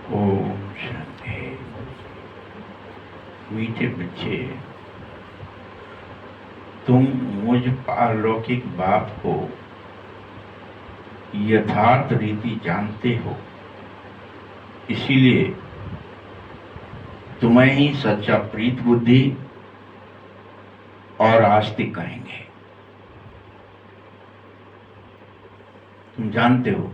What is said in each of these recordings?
ओम शांति। मीठे बच्चे, तुम मुझ पारलौकिक बाप को यथार्थ रीति जानते हो, इसीलिए तुम्हें ही सच्चा प्रीत बुद्धि और आस्तिक कहेंगे। तुम जानते हो,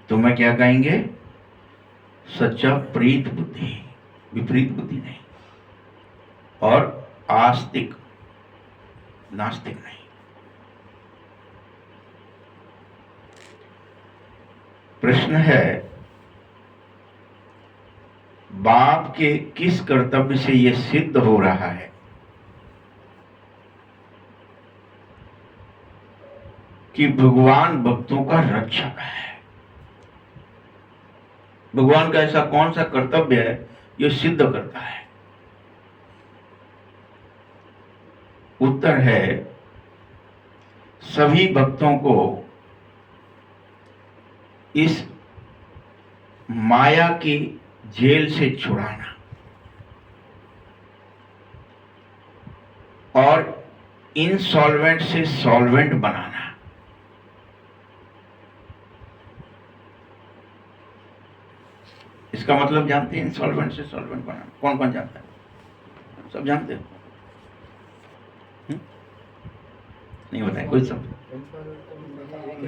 तुम्हें क्या कहेंगे? सच्चा प्रीत बुद्धि, विपरीत बुद्धि नहीं, और आस्तिक, नास्तिक नहीं। प्रश्न है, बाप के किस कर्तव्य से यह सिद्ध हो रहा है कि भगवान भक्तों का रक्षक है? भगवान का ऐसा कौन सा कर्तव्य है जो सिद्ध करता है? उत्तर है, सभी भक्तों को इस माया की जेल से छुड़ाना और इनसॉल्वेंट से सॉल्वेंट बनाना। इसका मतलब जानते हैं? इनसॉल्वेंट से सॉल्वेंट बनाना कौन कौन जानता है? सब जानते हो? नहीं बताए कोई? सब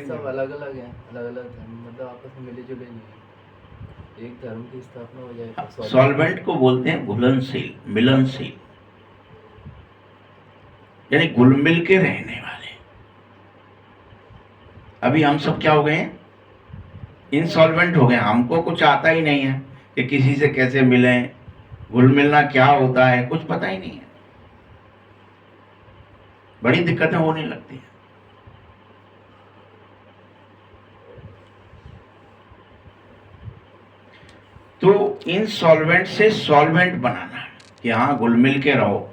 सब अलग अलग हैं, अलग अलग धर्म, मतलब आपस में मिले जुले नहीं है। एक धर्म की स्थापना हो जाए। सॉल्वेंट को बोलते हैं घुलनशील, मिलनशील, यानी घुल मिल के रहने वाले। अभी हम सब क्या हो गए हैं? इंसॉल्वेंट हो गए। हमको कुछ आता ही नहीं है कि किसी से कैसे मिलें, घुल मिलना क्या होता है, कुछ पता ही नहीं है। बड़ी दिक्कतें होने लगती हैं। तो इनसॉल्वेंट से सॉल्वेंट बनाना कि हाँ घुल मिल के रहो,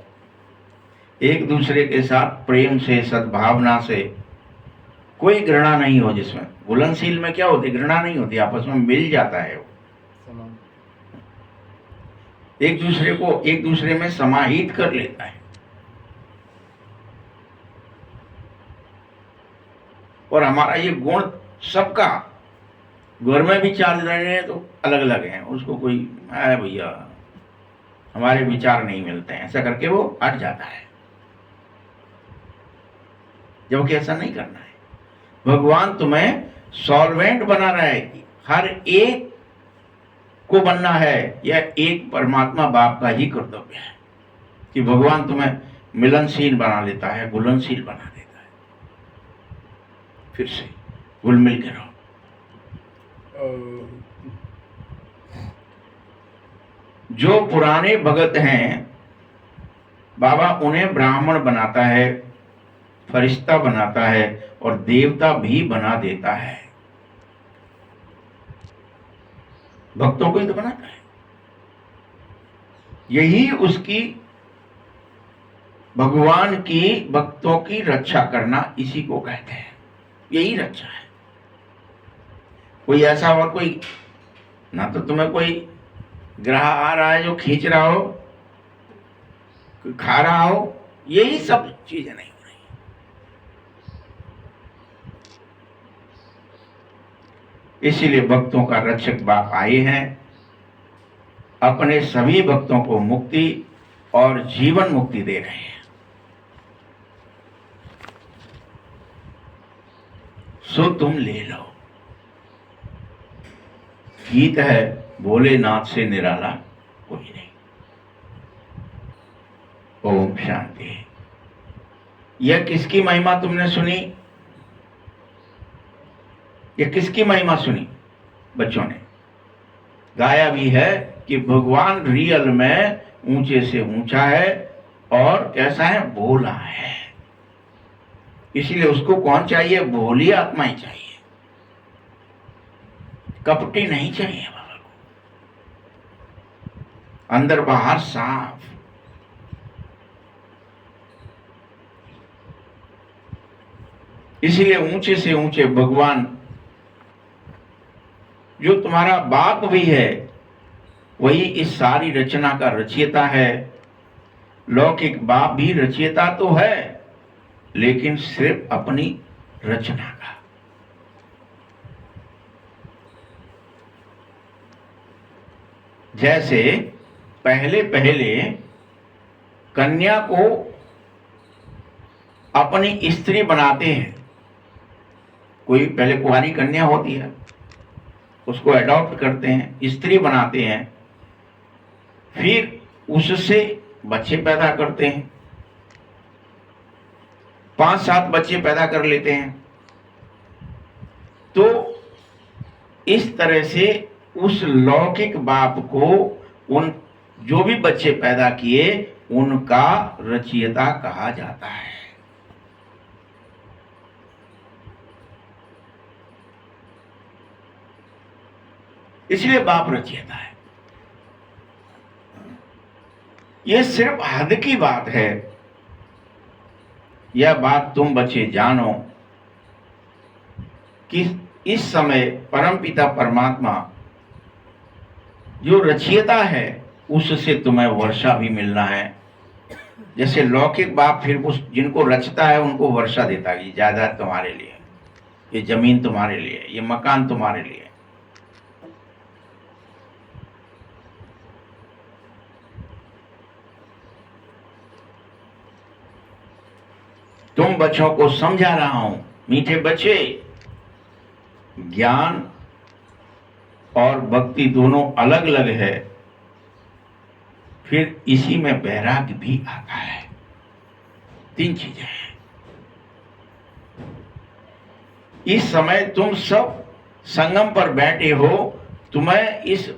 एक दूसरे के साथ प्रेम से, सद्भावना से, कोई घृणा नहीं हो। जिसमें घुलनशील में क्या होती? घृणा नहीं होती, आपस में मिल जाता है वो, एक दूसरे को एक दूसरे में समाहित कर लेता है। और हमारा ये गुण सबका, घर में भी चार जने हैं तो अलग अलग हैं, उसको कोई भैया हमारे विचार नहीं मिलते हैं, ऐसा करके वो हट जाता है, जबकि ऐसा नहीं करना है। भगवान तुम्हें सॉल्वेंट बना रहा है, हर एक को बनना है। यह एक परमात्मा बाप का ही कर्तव्य है कि भगवान तुम्हें मिलनशील बना लेता है, घुलनशील बना देता है। फिर से घुल मिल के रहो। जो पुराने भगत हैं, बाबा उन्हें ब्राह्मण बनाता है, फरिश्ता बनाता है और देवता भी बना देता है। भक्तों को ही तो बनाता है। यही उसकी, भगवान की भक्तों की रक्षा करना, इसी को कहते हैं। यही रक्षा है। कोई ऐसा और कोई ना, तो तुम्हें कोई ग्रह आ रहा है जो खींच रहा हो, खा रहा हो, यही सब चीजें नहीं हो रही। इसीलिए भक्तों का रक्षक बाप आए हैं, अपने सभी भक्तों को मुक्ति और जीवन मुक्ति दे रहे हैं। सो तुम ले लो। गीत है, भोलेनाथ से निराला कोई नहीं। ओम शांति। यह किसकी महिमा तुमने सुनी? यह किसकी महिमा सुनी? बच्चों ने गाया भी है कि भगवान रियल में ऊंचे से ऊंचा है और कैसा है? भोला है। इसलिए उसको कौन चाहिए? भोली आत्मा ही चाहिए, कपटी नहीं चाहिए बाबा को। अंदर बाहर साफ। इसलिए ऊंचे से ऊंचे भगवान जो तुम्हारा बाप भी है वही इस सारी रचना का रचयिता है। लौकिक बाप भी रचयिता तो है, लेकिन सिर्फ अपनी रचना का। जैसे पहले पहले कन्या को अपनी स्त्री बनाते हैं। कोई पहले कुंवारी कन्या होती है, उसको अडॉप्ट करते हैं, स्त्री बनाते हैं, फिर उससे बच्चे पैदा करते हैं, 5-7 बच्चे पैदा कर लेते हैं। तो इस तरह से उस लौकिक बाप को उन जो भी बच्चे पैदा किए उनका रचयिता कहा जाता है। इसलिए बाप रचयिता है। यह सिर्फ हद की बात है। यह बात तुम बच्चे जानो कि इस समय परमपिता परमात्मा जो रचयिता है उससे तुम्हें वर्षा भी मिलना है। जैसे लौकिक बाप फिर उस जिनको रचता है उनको वर्षा देता है, ये जायदाद तुम्हारे लिए, ये जमीन तुम्हारे लिए, ये मकान तुम्हारे लिए। तुम बच्चों को समझा रहा हूं, मीठे बच्चे, ज्ञान और भक्ति दोनों अलग अलग है। फिर इसी में वैराग्य भी आता है। 3 चीजें हैं। इस समय तुम सब संगम पर बैठे हो, तुम्हें इस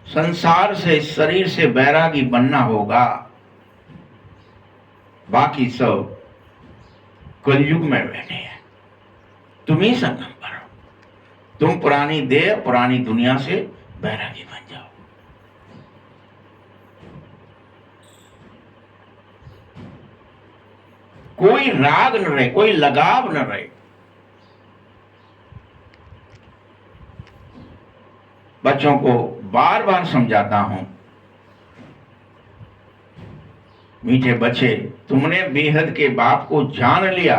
संसार से, इस शरीर से वैरागी बनना होगा। बाकी सब कलयुग में बैठे हैं, तुम ही संगम पर हो। तुम पुरानी देह, पुरानी दुनिया से वैरागी बन जाओ। कोई राग न रहे, कोई लगाव न रहे। बच्चों को बार बार समझाता हूं, मीठे बच्चे, तुमने बेहद के बाप को जान लिया,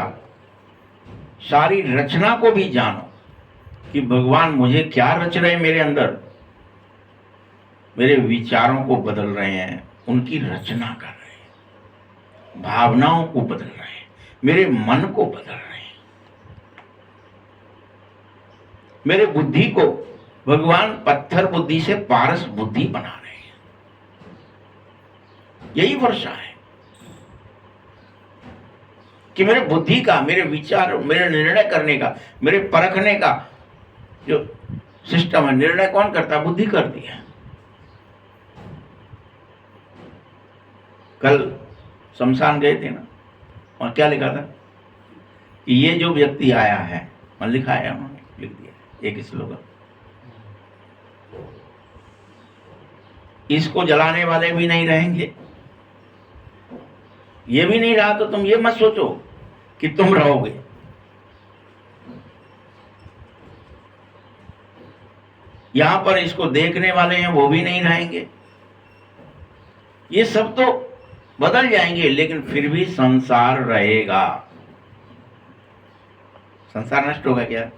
सारी रचना को भी जानो कि भगवान मुझे क्या रच रहे हैं मेरे अंदर। मेरे विचारों को बदल रहे हैं, उनकी रचना कर रहे हैं, भावनाओं को बदल रहे हैं, मेरे मन को बदल रहे हैं, मेरे बुद्धि को भगवान पत्थर बुद्धि से पारस बुद्धि बना रहे हैं। यही वर्षा है कि मेरे बुद्धि का, मेरे विचार, मेरे निर्णय करने का, मेरे परखने का जो सिस्टम है, निर्णय कौन करता है? बुद्धि करती है। कल शमशान गए थे ना, और क्या लिखा था कि ये जो व्यक्ति आया है, और लिखा है, उन्होंने लिख दिया एक स्लोगन, इसको जलाने वाले भी नहीं रहेंगे, ये भी नहीं रहा तो तुम ये मत सोचो कि तुम रहोगे। यहां पर इसको देखने वाले हैं, वो भी नहीं रहेंगे। ये सब तो बदल जाएंगे, लेकिन फिर भी संसार रहेगा। संसार नष्ट होगा क्या?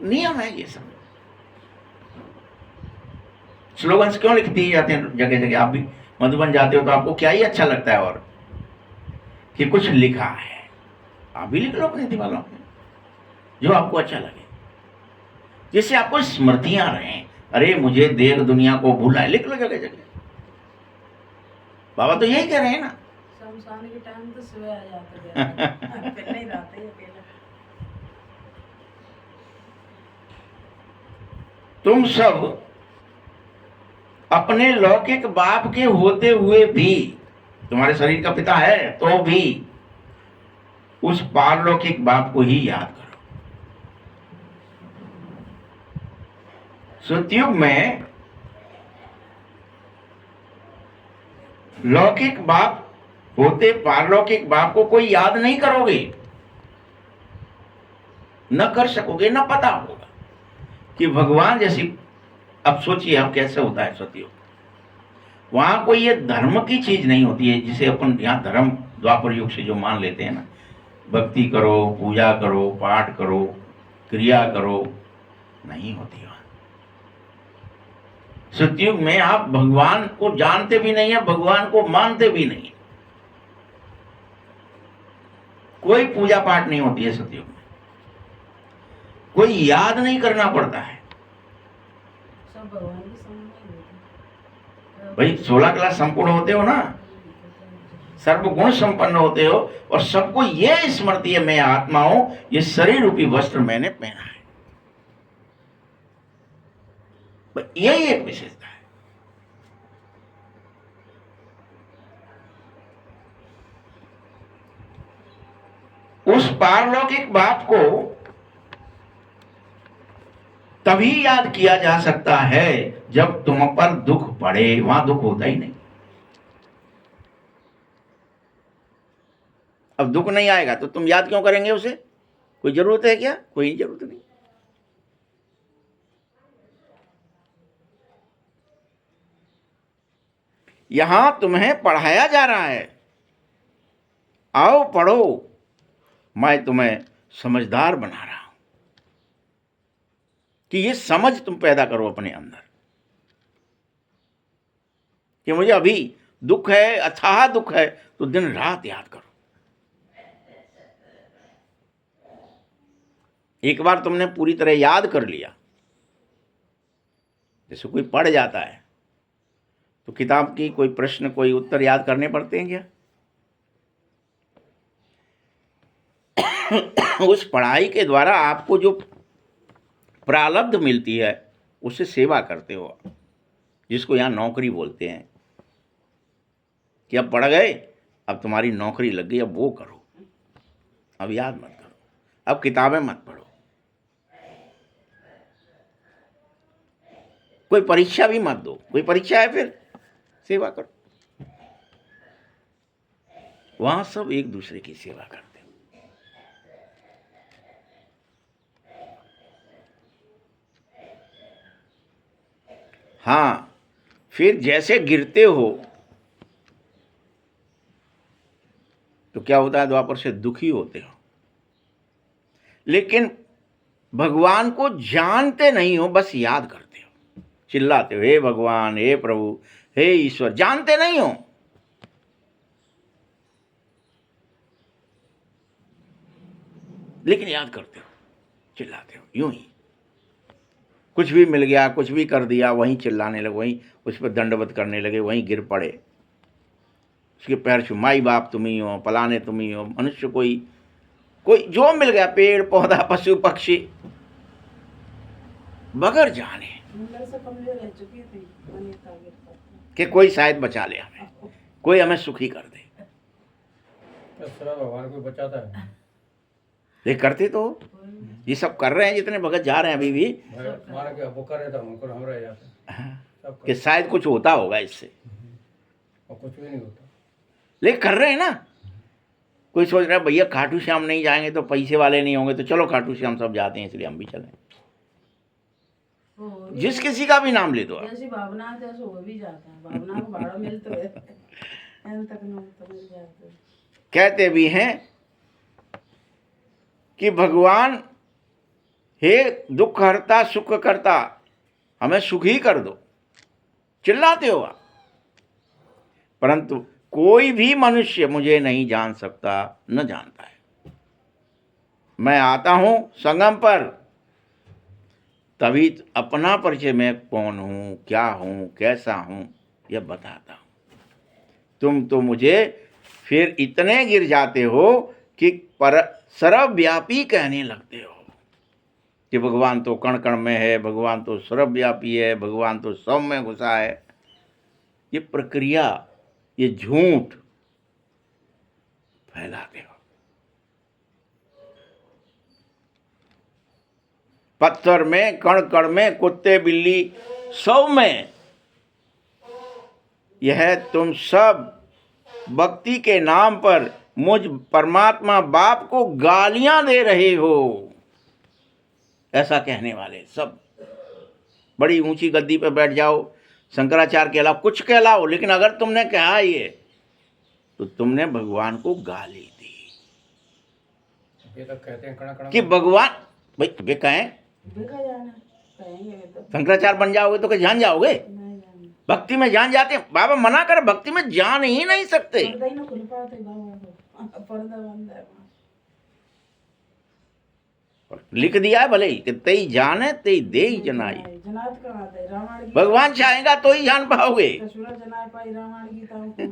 नियम है ये सब। स्लोगन्स क्यों लिख दिए जाते हैं जगह जगह? आप भी मधुबन जाते हो तो आपको क्या ही अच्छा लगता है और कि कुछ लिखा है। आप भी लिख लो अपनी दीवारों पे जो आपको अच्छा लगे, जिससे आपको स्मृतियां रहें। अरे मुझे देख दुनिया को भूला है, लिख लो जगह जगह। बाबा तो यही कह रहे हैं ना। शमशान के टाइम तो सुबह आ जाते हैं, फिर नहीं रहते अकेले। तुम सब अपने लौकिक बाप के होते हुए भी, तुम्हारे शरीर का पिता है तो भी उस पारलौकिक बाप को ही याद करो। सतयुग में लौकिक बाप होते पारलौकिक बाप को कोई याद नहीं करोगे, न कर सकोगे, न पता होगा कि भगवान जैसी। अब सोचिए अब कैसे होता है सतयुग। वहां कोई ये धर्म की चीज नहीं होती है जिसे अपन यहाँ धर्म द्वापर युग से जो मान लेते हैं ना, भक्ति करो, पूजा करो, पाठ करो, क्रिया करो, नहीं होती वहां। सतयुग में आप भगवान को जानते भी नहीं है, भगवान को मानते भी नहीं। कोई पूजा पाठ नहीं होती है सतयुग में, कोई याद नहीं करना पड़ता है। सब भगवान के सामने होते। भाई 16 क्लास संपूर्ण होते हो ना, सर्वगुण संपन्न होते हो, और सबको ये स्मृति है मैं आत्मा हूं, ये शरीर रूपी वस्त्र मैंने पहना है। यही एक विशेषता है। उस पारलौकिक बात को तभी याद किया जा सकता है जब तुम पर दुख पड़े। वहां दुख होता ही नहीं। अब दुख नहीं आएगा तो तुम याद क्यों करेंगे उसे? कोई जरूरत है क्या? कोई जरूरत नहीं। यहां तुम्हें पढ़ाया जा रहा है, आओ पढ़ो, मैं तुम्हें समझदार बना रहा हूं, कि ये समझ तुम पैदा करो अपने अंदर कि मुझे अभी दुख है, अथाह दुख है, तो दिन रात याद करो। एक बार तुमने पूरी तरह याद कर लिया, जैसे कोई पढ़ जाता है तो किताब की कोई प्रश्न, कोई उत्तर याद करने पड़ते हैं क्या? उस पढ़ाई के द्वारा आपको जो प्रारब्ध मिलती है उससे सेवा करते हो, जिसको यहाँ नौकरी बोलते हैं, कि अब पढ़ गए, अब तुम्हारी नौकरी लग गई, अब वो करो, अब याद मत करो, अब किताबें मत पढ़ो। कोई परीक्षा भी मत दो, कोई परीक्षा है फिर सेवा करो। वहां सब एक दूसरे की सेवा करते हैं। हाँ, फिर जैसे गिरते हो तो क्या होता है? द्वापर से दुखी होते हो, लेकिन भगवान को जानते नहीं हो, बस याद करते हो, चिल्लाते हो, हे भगवान, हे प्रभु, हे ईश्वर, जानते नहीं हो। लेकिन याद करते हो, चिल्लाते हो, यूं ही कुछ भी मिल गया, कुछ भी कर दिया, वहीं चिल्लाने लगे, वहीं उस पर दंडवत करने लगे, वहीं गिर पड़े, उसके पैर छू, माई बाप तुम ही हो, पलाने तुम ही हो, मनुष्य कोई कोई जो मिल गया, पेड़ पौधा पशु पक्षी, बगैर जाने अंदर से कमजोर रह चुकी थी, मैंने टारगेट करता। कि कोई शायद बचा ले हमें, कोई हमें सुखी कर दे। भगवान को बचाता है। ये करते तो ये सब कर रहे हैं, जितने भगत जा रहे हैं अभी भी, मारा के वो कर रहे थे, उनको हम रह जाते हैं कि शायद कुछ होता होगा इससे, और कुछ भी नहीं होता। लेकिन कर रहे हैं ना। कोई सोच रहा है भैया खाटू श्याम नहीं जाएंगे तो पैसे वाले नहीं होंगे, तो चलो खाटू श्याम सब जाते हैं इसलिए हम भी चलें। जिस किसी का भी नाम ले दो आप। जैसी भावना है जैसे वो भी जाता है, भावना को भाड़ा मिलता है, अंत तक न तो मिल जाते हैं। कहते भी हैं कि भगवान हे दुख हरता सुख करता, हमें सुखी कर दो, चिल्लाते हो आप। परंतु कोई भी मनुष्य मुझे नहीं जान सकता, न जानता है। मैं आता हूं संगम पर, तभी अपना परिचय मैं कौन हूं, क्या हूं, कैसा हूं, यह बताता हूं। तुम तो मुझे फिर इतने गिर जाते हो कि पर सर्वव्यापी कहने लगते हो कि भगवान तो कण कण में है, भगवान तो सर्वव्यापी है, भगवान तो सब में घुसा है। ये प्रक्रिया, ये झूठ फैलाते हो। पत्थर में, कण कण में, कुत्ते बिल्ली सब में यह तुम सब भक्ति के नाम पर मुझ परमात्मा बाप को गालियां दे रहे हो। ऐसा कहने वाले सब बड़ी ऊंची गद्दी पे बैठ जाओ, शंकराचार्य कहलाओ, कुछ कहलाओ, लेकिन अगर तुमने कहा ये तो तुमने भगवान को गाली दी। ये तो कहते हैं कणा कणा कि भगवान, भाई वे कहें देखा जाना कहेंगे वे तो शंकराचार्य बन जाओगे तो क्या जान जाओगे? नहीं जाने भक्ति में जान जाते हैं। बाबा मना कर, भक्ति में जान ही नहीं सकते। पर्दा ही ना खुल पाते बाबा को, पर्दा बंद है वहाँ। लिख दिया है भले ही कि तेई जाने तेई दे ही जनाई। जनात कहाँ थे रावण की, भगवान चाहेगा तो ही जान पाओगे। सूरज जनाए पाई रावण की ताऊ को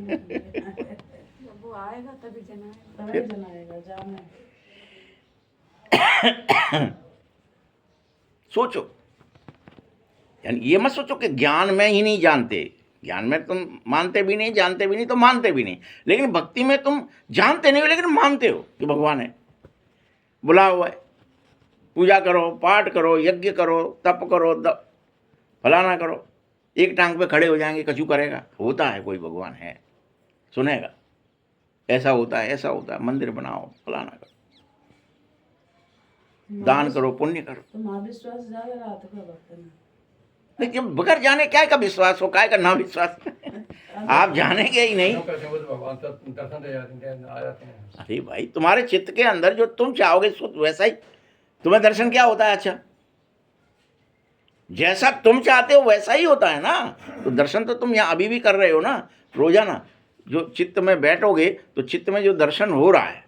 वो आएगा तभी जनाएगा। तभी जनाएगा जाने। सोचो, यानी ये मत सोचो कि ज्ञान में ही नहीं जानते। ज्ञान में तुम मानते भी नहीं, जानते भी नहीं, तो मानते भी नहीं। लेकिन भक्ति में तुम जानते नहीं हो लेकिन मानते हो कि भगवान है, बुला हुआ है। पूजा करो, पाठ करो, यज्ञ करो, तप करो, फलाना करो। एक टांग पे खड़े हो जाएंगे, कछु करेगा? होता है कोई भगवान है, सुनेगा? ऐसा होता है, ऐसा होता है। मंदिर बनाओ, फलाना करो, दान करो, पुण्य करो। तो महाविश्वास ज्यादा रात का भक्त में लेकिन बगैर जाने क्या का विश्वास हो, काय का ना विश्वास? आप जानेंगे ही नहीं। क्यों कहते हैं वो तो भगवान तो दर्शन दे जाते हैं, आ जाते हैं। अरे भाई, तुम्हारे चित्त के अंदर जो तुम चाहोगे वैसा ही तुम्हें दर्शन क्या होता है? अच्छा, जैसा तुम चाहते हो वैसा ही होता है ना। तो दर्शन तो तुम यहाँ अभी भी कर रहे हो ना, रोजाना। जो चित्त में बैठोगे तो चित्त में जो दर्शन हो रहा है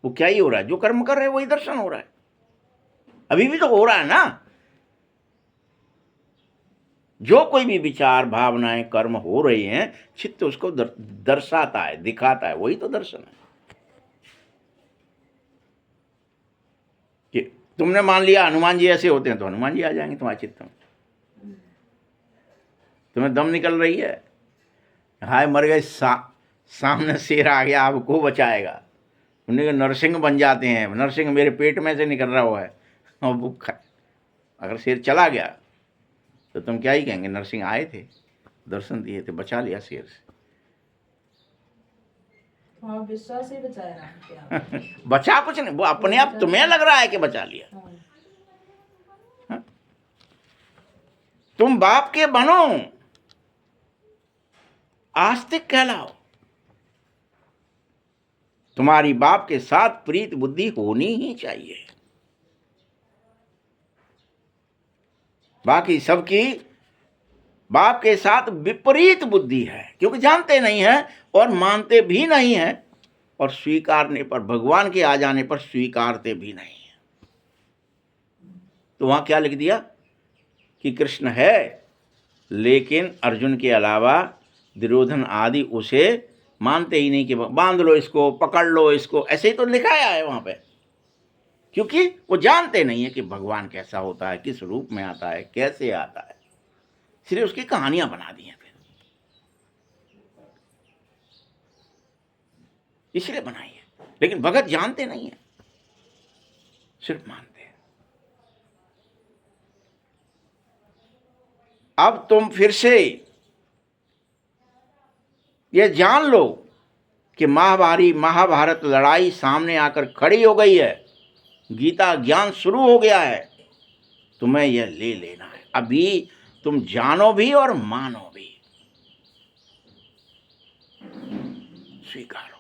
वो क्या ही हो रहा है? जो कर्म कर रहे हो वही दर्शन हो रहा है, अभी भी तो हो रहा है ना। जो कोई भी विचार, भावनाएं, कर्म हो रहे हैं, चित्त उसको दर्शाता है, दिखाता है, वही तो दर्शन है। कि तुमने मान लिया हनुमान जी ऐसे होते हैं तो हनुमान जी आ जाएंगे तुम्हारे चित्त में। तुम्हें दम निकल रही है, हाय मर गए, सामने शेर आ गया, आपको बचाएगा, उन्हें नरसिंह बन जाते हैं। नरसिंह मेरे पेट में से निकल रहा हुआ है और वो अगर शेर चला गया तो तुम क्या ही कहेंगे? नरसिंह आए थे, दर्शन दिए थे, बचा लिया शेर से। तो आप विश्वास ही बचाए रहा क्या? बचा कुछ नहीं, वो अपने आप तुम्हें लग रहा है कि बचा लिया। हाँ। हाँ? तुम बाप के बनो, आस्तिक कहलाओ। तुम्हारी बाप के साथ प्रीत बुद्धि होनी ही चाहिए। बाकी सबकी बाप के साथ विपरीत बुद्धि है, क्योंकि जानते नहीं हैं और मानते भी नहीं हैं, और स्वीकारने पर, भगवान के आ जाने पर स्वीकारते भी नहीं हैं। तो वहां क्या लिख दिया कि कृष्ण है, लेकिन अर्जुन के अलावा दुर्योधन आदि उसे मानते ही नहीं कि बांध लो इसको, पकड़ लो इसको, ऐसे ही तो लिखाया है वहां पे। क्योंकि वो जानते नहीं है कि भगवान कैसा होता है, किस रूप में आता है, कैसे आता है, इसलिए उसकी कहानियां बना दी हैं, फिर इसलिए बनाई है। लेकिन भगत जानते नहीं है, सिर्फ मानते हैं। अब तुम फिर से ये जान लो कि महाभारत लड़ाई सामने आकर खड़ी हो गई है, गीता ज्ञान शुरू हो गया है। तुम्हें यह ले लेना है, अभी तुम जानो भी और मानो भी, स्वीकारो।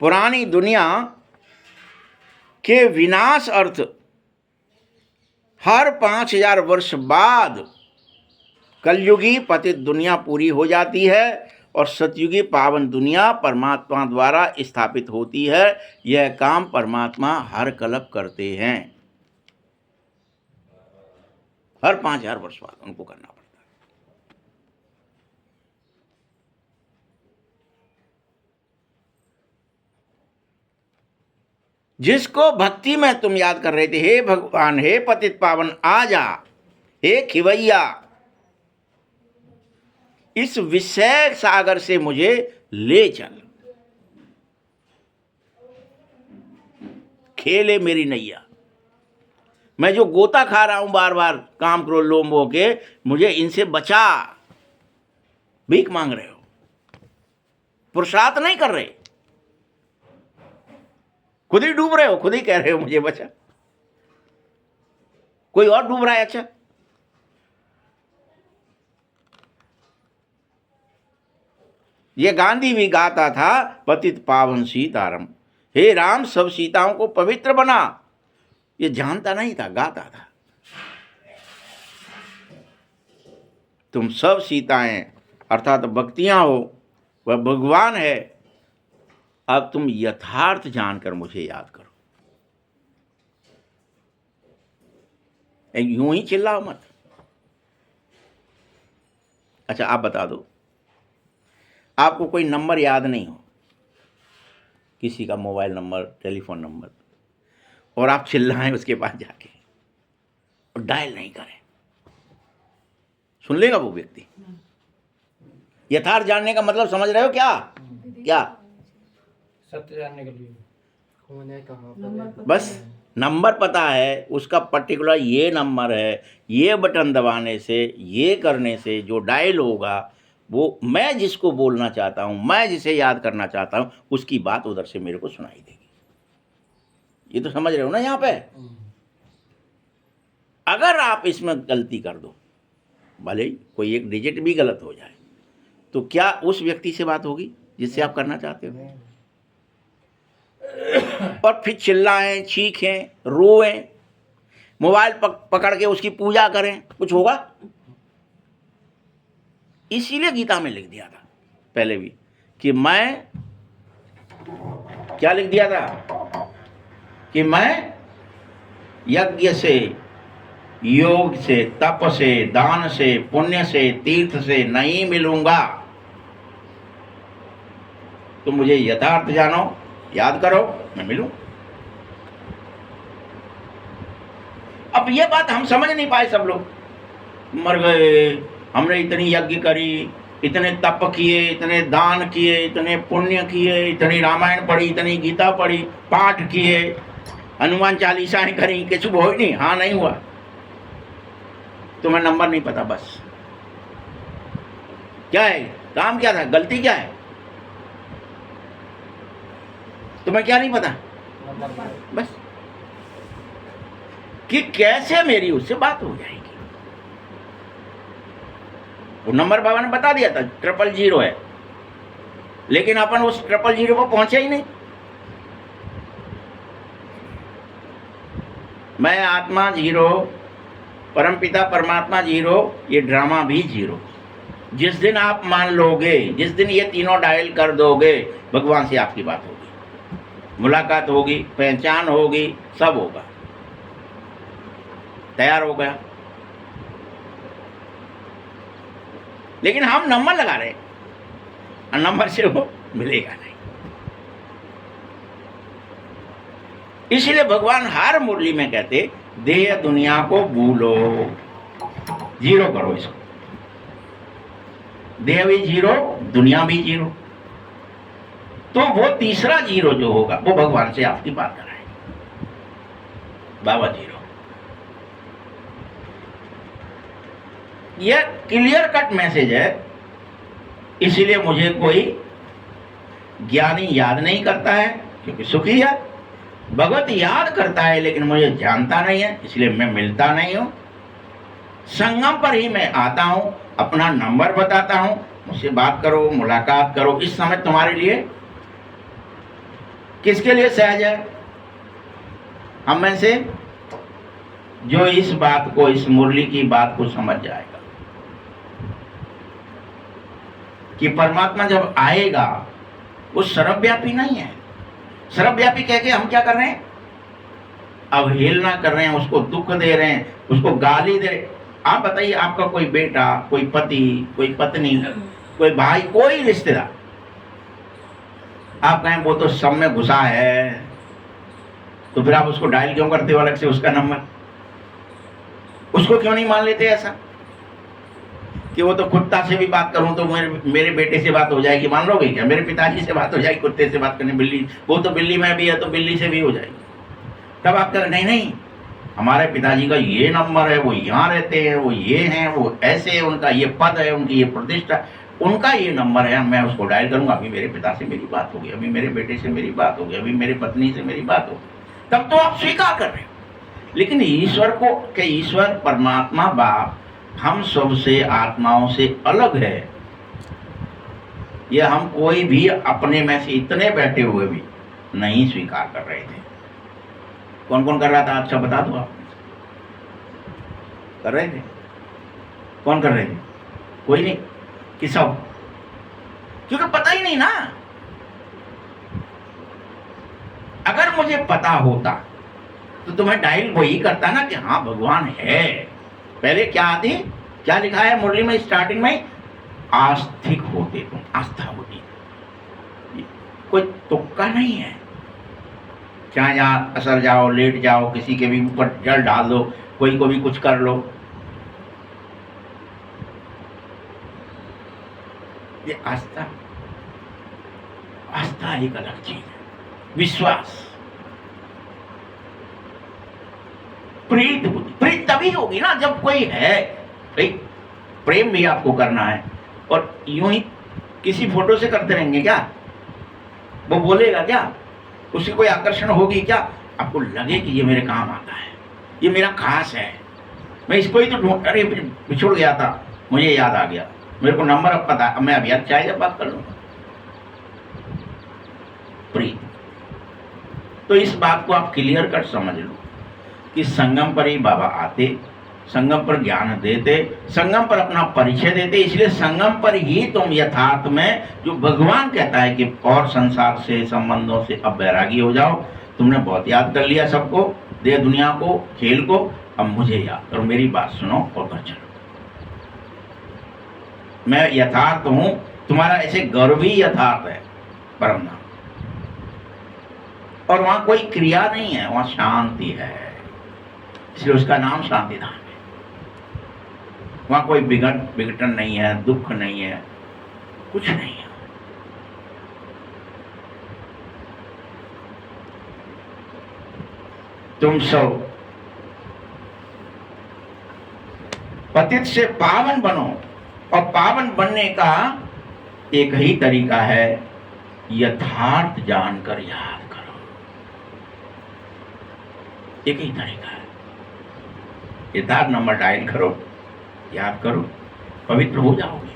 पुरानी दुनिया के विनाश अर्थ हर 5000 वर्ष बाद कलयुगी पतित दुनिया पूरी हो जाती है और सतयुगी पावन दुनिया परमात्मा द्वारा स्थापित होती है। यह काम परमात्मा हर कल्प करते हैं, हर 5000 वर्ष बाद उनको करना पड़ता है। जिसको भक्ति में तुम याद कर रहे थे, हे भगवान, हे पतित पावन, आ जा, हे खिवैया, इस विषय सागर से मुझे ले चल, खेले मेरी नैया। मैं जो गोता खा रहा हूं बार बार काम क्रोध लोभ मोह के, मुझे इनसे बचा। भीख मांग रहे हो, पुरुषार्थ नहीं कर रहे, खुद ही डूब रहे हो, खुद ही कह रहे हो मुझे बचा। कोई और डूब रहा है। अच्छा, ये गांधी भी गाता था, पतित पावन सीताराम, हे राम सब सीताओं को पवित्र बना। ये जानता नहीं था, गाता था। तुम सब सीताएं अर्थात भक्तियां हो, वह भगवान है। अब तुम यथार्थ जानकर मुझे याद करो। यूं ही चिल्लाओ मत। अच्छा, आप बता दो, आपको कोई नंबर याद नहीं हो, किसी का मोबाइल नंबर, टेलीफोन नंबर, और आप चिल्लाएं उसके पास जाके और डायल नहीं करें, सुन लेगा वो व्यक्ति? यथार्थ जानने का मतलब समझ रहे हो क्या? क्या? सत्य जानने के लिए कौन है, कहाँ पर नंबर है। पता बस है। नंबर पता है, उसका पर्टिकुलर ये नंबर है, ये बटन दबाने से, ये करने से जो डायल होगा, वो मैं जिसको बोलना चाहता हूँ, मैं जिसे याद करना चाहता हूँ, उसकी बात उधर से मेरे को सुनाई देगी। ये तो समझ रहे हो ना? यहाँ पे अगर आप इसमें गलती कर दो, भले ही कोई एक डिजिट भी गलत हो जाए, तो क्या उस व्यक्ति से बात होगी जिससे आप करना चाहते हो? और फिर चिल्लाएं, चीखें, रोएं, मोबाइल पकड़ के उसकी पूजा करें, कुछ होगा? इसीलिए गीता में लिख दिया था पहले भी कि मैं, क्या लिख दिया था कि मैं यज्ञ से, योग से, तप से, दान से, पुण्य से, तीर्थ से नहीं मिलूंगा। तो मुझे यथार्थ जानो, याद करो, मैं मिलूं। अब ये बात हम समझ नहीं पाए। सब लोग मर गए, हमने इतनी यज्ञ करी, इतने तप किए, इतने दान किए, इतने पुण्य किए, इतनी रामायण पढ़ी, इतनी गीता पढ़ी, पाठ किए, हनुमान चालीसाएं करी, कुछ हो ही नहीं। हाँ, नहीं हुआ। तुम्हें नंबर नहीं पता। बस क्या है काम, क्या था, गलती क्या है, तुम्हें क्या नहीं पता? बस कि कैसे मेरी उससे बात हो जाएगी। वो नंबर बाबा ने बता दिया था 000 है, लेकिन अपन उस 000 पर पहुंचे ही नहीं। मैं आत्मा 0, परमपिता परमात्मा 0, ये ड्रामा भी 0। जिस दिन आप मान लोगे, जिस दिन ये तीनों डायल कर दोगे, भगवान से आपकी बात होगी, मुलाकात होगी, पहचान होगी, सब होगा। तैयार हो गया? लेकिन हम नंबर लगा रहे और नंबर से वो मिलेगा नहीं। इसलिए भगवान हर मुरली में कहते, देह दुनिया को भूलो, 0 करो इसको। देह भी 0, दुनिया भी 0। तो वो तीसरा 0 जो होगा, वो भगवान से आपकी बात कराएगा। बाबा 0। यह क्लियर कट मैसेज है। इसीलिए मुझे कोई ज्ञानी याद नहीं करता है, क्योंकि सुखी है। भगवत याद करता है, लेकिन मुझे जानता नहीं है, इसलिए मैं मिलता नहीं हूं। संगम पर ही मैं आता हूं, अपना नंबर बताता हूं, मुझसे बात करो, मुलाकात करो। इस समय तुम्हारे लिए, किसके लिए सहज है? हम में से जो इस बात को, इस मुरली की बात को समझ जाएगा कि परमात्मा जब आएगा, वो सर्वव्यापी नहीं है। सर्वव्यापी कह के हम क्या कर रहे हैं? अवहेलना कर रहे हैं, उसको दुख दे रहे हैं, उसको गाली दे रहे हैं। आप बताइए, आपका कोई बेटा, कोई पति, कोई पत्नी, कोई भाई, कोई रिश्तेदार, आप कहें वो तो सब में घुसा है, तो फिर आप उसको डायल क्यों करते हो अलग से उसका नंबर? उसको क्यों नहीं मान लेते ऐसा कि वो तो कुत्ता से भी बात करूं तो मेरे बेटे से बात हो जाएगी? मान लोगे क्या? मेरे पिताजी से बात हो जाएगी, कुत्ते से बात करने, बिल्ली, वो तो बिल्ली में भी है तो बिल्ली से भी हो जाएगी। तब आप कहें नहीं नहीं, हमारे पिताजी का ये नंबर है, वो यहाँ रहते हैं, वो ये हैं, वो ऐसे है, उनका ये पद है, उनकी ये प्रतिष्ठा, उनका ये नंबर है, मैं उसको डायल करूंगा। अभी मेरे पिता से मेरी बात होगी, अभी मेरे बेटे से मेरी बात होगी, अभी मेरी पत्नी से मेरी बात होगी, तब तो आप स्वीकार कर रहे हो। लेकिन ईश्वर को के ईश्वर परमात्मा बाप हम सबसे आत्माओं से अलग है, ये हम कोई भी अपने में से इतने बैठे हुए भी नहीं स्वीकार कर रहे थे। कौन कौन कर रहा था? अच्छा बता दो। आप कर रहे थे? कौन कर रहे थे? कोई नहीं कि सब? क्योंकि पता ही नहीं ना। अगर मुझे पता होता तो तुम्हें डायल वही करता ना कि हाँ भगवान है। पहले क्या आती, क्या लिखा है मुरली में स्टार्टिंग में? आस्तिक होते तुम, आस्था होती, कोई तुक्का नहीं है। चाहे जहाँ असर जाओ, लेट जाओ, किसी के भी ऊपर जल डाल दो, कोई को भी कुछ कर लो, ये आस्था। आस्था एक अलग चीज है, विश्वास। प्रीत बुद्धि, प्रीत तभी होगी ना जब कोई है। भाई प्रेम भी आपको करना है, और यूं ही किसी फोटो से करते रहेंगे क्या? वो बोलेगा क्या? उसकी कोई आकर्षण होगी क्या? आपको लगे कि ये मेरे काम आता है, ये मेरा खास है, मैं इसको ही तो ढूंढ, अरे बिछुड़ गया था, मुझे याद आ गया, मेरे को नंबर अब पता, अब मैं अभी याद चाहे जब बात कर लूंगा। प्रीत। तो इस बात को आप क्लियर कर समझ लो कि संगम पर ही बाबा आते, संगम पर ज्ञान देते, संगम पर अपना परिचय देते। इसलिए संगम पर ही तुम यथार्थ में, जो भगवान कहता है कि और संसार से, संबंधों से अब वैरागी हो जाओ। तुमने बहुत याद कर लिया सबको, दे दुनिया को, खेल को, अब मुझे याद करो, मेरी बात सुनो और घर चलो। मैं यथार्थ हूं, तुम्हारा ऐसे गर्व ही यथार्थ है, परम नाम। और वहां कोई क्रिया नहीं है, वहां शांति है, इसलिए उसका नाम शांति धाम है। वहां कोई विघटन नहीं है, दुख नहीं है, कुछ नहीं है। तुम सब पतित से पावन बनो, और पावन बनने का एक ही तरीका है, यथार्थ जानकर याद करो। एक ही तरीका है, यथार्थ नंबर डायल करो, याद करो, पवित्र हो जाओगे।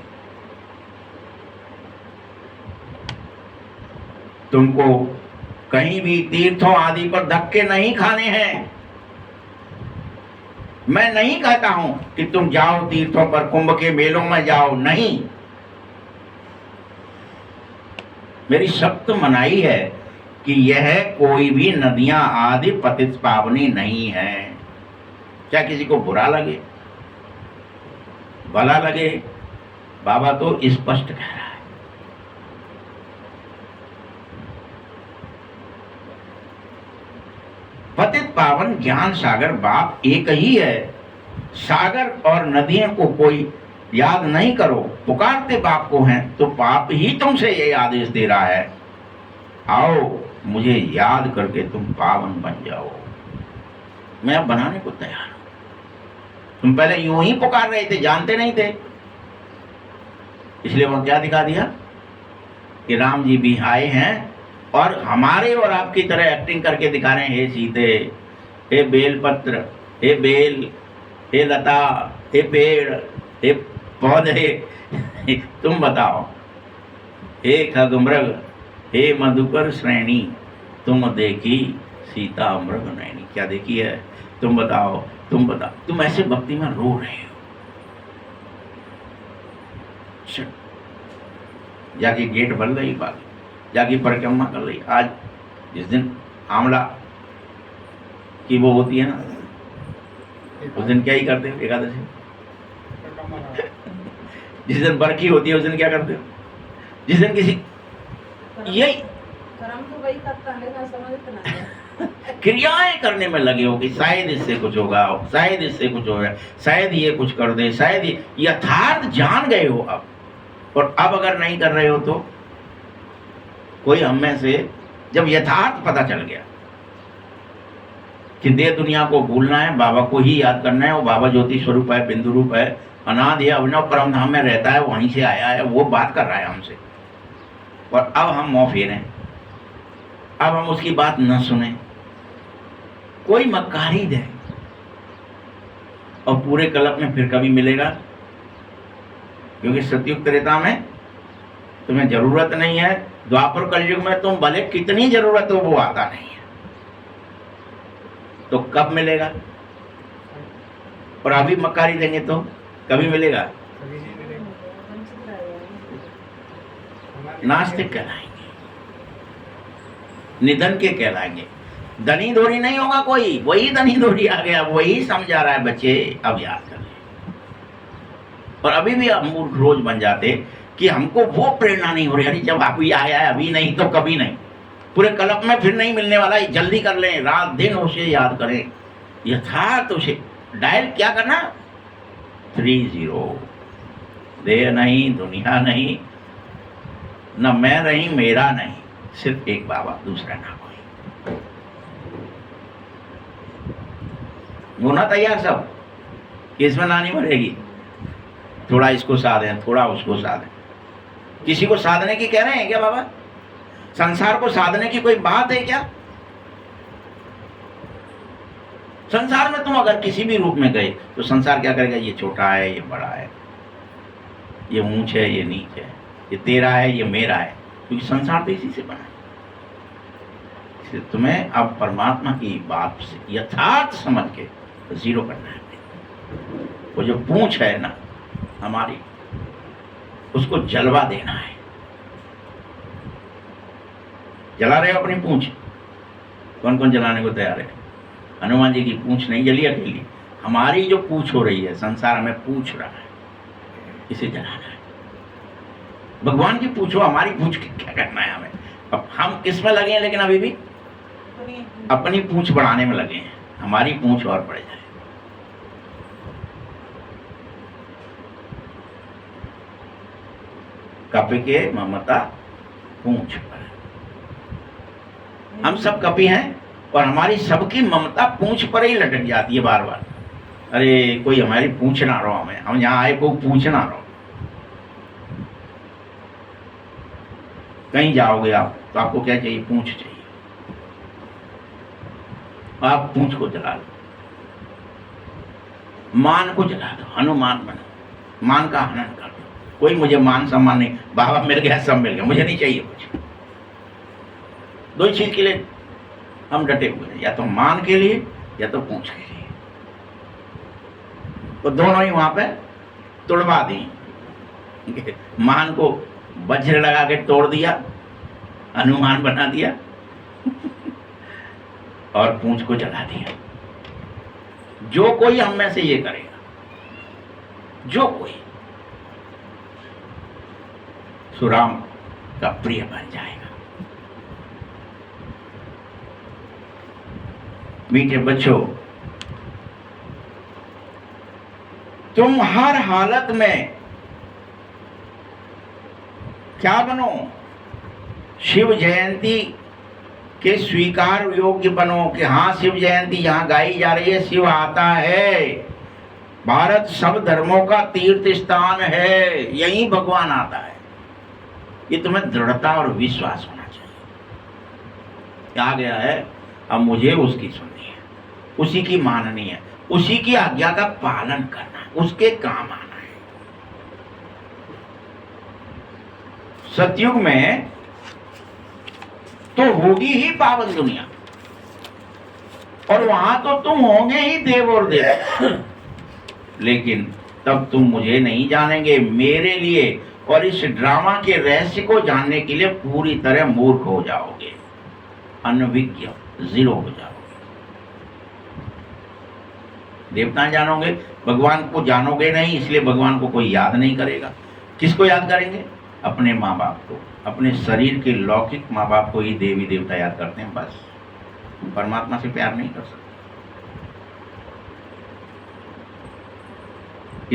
तुमको कहीं भी तीर्थों आदि पर धक्के नहीं खाने हैं। मैं नहीं कहता हूं कि तुम जाओ तीर्थों पर, कुंभ के मेलों में जाओ, नहीं। मेरी सख्त मनाही है कि यह कोई भी नदियां आदि पतित पावनी नहीं है। क्या किसी को बुरा लगे, भला लगे, बाबा तो स्पष्ट कह रहा है। पतित पावन ज्ञान सागर बाप एक ही है। सागर और नदियों को कोई याद नहीं करो, पुकारते बाप को हैं, तो बाप ही तुमसे ये आदेश दे रहा है, आओ मुझे याद करके तुम पावन बन जाओ। मैं अब बनाने को तैयार हूं। तुम पहले यूं ही पुकार रहे थे, जानते नहीं थे, इसलिए वो क्या दिखा दिया कि राम जी भी आए हैं और हमारे और आपकी तरह एक्टिंग करके दिखा रहे हैं। हे सीते, हे बेलपत्र, हे बेल, हे लता, हे पेड़, हे पौधे, तुम बताओ। हे खगमृग, हे मधुकर श्रेणी, तुम देखी सीता मृग नैनी। क्या देखी है? तुम बताओ, तुम बताओ। तुम ऐसे भक्ति में रो रहे हो। जाके गेट बन गई बात, जाके परिक्रमा कर ली। आज जिस दिन आंवला की वो होती है ना, उस दिन क्या ही करते हो? एकादशी। जिस दिन बरखी होती है उस दिन क्या करते हो? जिस दिन किसी यही कर्म तो वही करता है ना, समझते ना। क्रियाएं करने में लगे हो कि शायद इससे कुछ होगा, शायद इससे कुछ होगा, शायद ये कुछ कर दे, शायद ये। यथार्थ जान गए हो अब, और अब अगर नहीं कर रहे हो तो कोई हम में से, जब यथार्थ पता चल गया कि देह दुनिया को भूलना है, बाबा को ही याद करना है। वो बाबा ज्योति स्वरूप है, बिंदु रूप है, अनादि है, अभिनव परम धाम में रहता है, वहीं से आया है, वो बात कर रहा है हमसे। और अब हम मुंह फेरें, अब हम उसकी बात न सुने, कोई मक्कारी दे, और पूरे कल्प में फिर कभी मिलेगा? क्योंकि सतयुग त्रेता में तुम्हें जरूरत नहीं है, द्वापर कलयुग में तुम भले कितनी जरूरत हो वो आता नहीं है, तो कब मिलेगा? और अभी मक्कारी देंगे तो कभी मिलेगा? नास्तिक कहलाएंगे, निधन के कहलाएंगे। धनी धोरी नहीं होगा कोई, वही धनी धोरी आ गया, वही समझा रहा है बच्चे अब याद कर ले। और अभी भी हम मूर्ख रोज बन जाते कि हमको वो प्रेरणा नहीं हो रही, अरे जब अभी आया है, अभी नहीं तो कभी नहीं, पूरे कल्प में फिर नहीं मिलने वाला, जल्दी कर लें, रात दिन उसे याद करें, यथार्थ उसे डायल क्या करना, 30। देह नहीं, दुनिया नहीं, न मैं रही, मेरा नहीं, सिर्फ एक बाबा, दूसरा ना कोई। होना तैयार सब कि इसमें नानी मरेगी, थोड़ा इसको साधें, थोड़ा उसको साधें। किसी को साधने की कह रहे हैं क्या बाबा? संसार को साधने की कोई बात है क्या? संसार में तुम अगर किसी भी रूप में गए तो संसार क्या करेगा? ये छोटा है, ये बड़ा है, ये ऊंच है, ये नीच है, ये तेरा है, ये मेरा है, क्योंकि संसार तो इसी से बना है। इसलिए तुम्हें अब परमात्मा की बात से यथार्थ समझ के जीरो करना है। वो जो पूंछ है ना हमारी, उसको जलवा देना है। जला रहे हो अपनी पूंछ? कौन कौन जलाने को तैयार है? हनुमान जी की पूंछ नहीं जली अकेली, हमारी जो पूंछ हो रही है, संसार हमें पूछ रहा है, इसे जलाना है। भगवान की पूछो, हमारी पूछ क्या करना है हमें? अब हम किस में लगे हैं? लेकिन अभी भी अपनी पूंछ बढ़ाने में लगे हैं, हमारी पूंछ और बढ़ जाए। कपि के ममता पूंछ पर। हम सब कपि हैं और हमारी सबकी ममता पूंछ पर ही लटक जाती है बार बार। अरे कोई हमारी पूछ ना रहो, हमें, हम यहाँ आए को पूछ ना रहो। कहीं जाओगे आप तो आपको क्या चाहिए? पूंछ चाहिए। आप पूंछ को जला लो, मान को जला दो, हनुमान बनो, मान का हनन कर दो। कोई मुझे मान सम्मान नहीं, बाबा मिल गया, सब मिल गया, मुझे नहीं चाहिए कुछ। दो ही चीज के लिए हम डटे हुए हैं, या तो मान के लिए या तो पूंछ के लिए। तो दोनों ही वहां पे तोड़वा दी। मान को वज्र लगा के तोड़ दिया, हनुमान बना दिया, और पूंछ को जला दिया। जो कोई हम में से ये करेगा, जो कोई, सुराम का प्रिय बन जाएगा। मीठे बच्चों, तुम हर हालत में क्या बनो? शिव जयंती के स्वीकार योग्य बनो कि हाँ, शिव जयंती यहाँ गाई जा रही है, शिव आता है, भारत सब धर्मों का तीर्थ स्थान है, यहीं भगवान आता है। ये तुम्हें दृढ़ता और विश्वास होना चाहिए। क्या गया है? अब मुझे उसकी सुननी है, उसी की माननी है, उसी की आज्ञा का पालन करना है, उसके काम आना है। सतयुग में तो होगी ही पावन दुनिया, और वहां तो तुम होंगे ही देव और देव, लेकिन तब तुम मुझे नहीं जानेंगे। मेरे लिए और इस ड्रामा के रहस्य को जानने के लिए पूरी तरह मूर्ख हो जाओगे, अनभिज्ञ, जीरो हो जाओगे। देवता जानोगे, भगवान को जानोगे नहीं, इसलिए भगवान को कोई याद नहीं करेगा। किसको याद करेंगे? अपने माँ बाप को, अपने शरीर के लौकिक माँ बाप को ही देवी देवता याद करते हैं, बस। परमात्मा से प्यार नहीं कर सकते।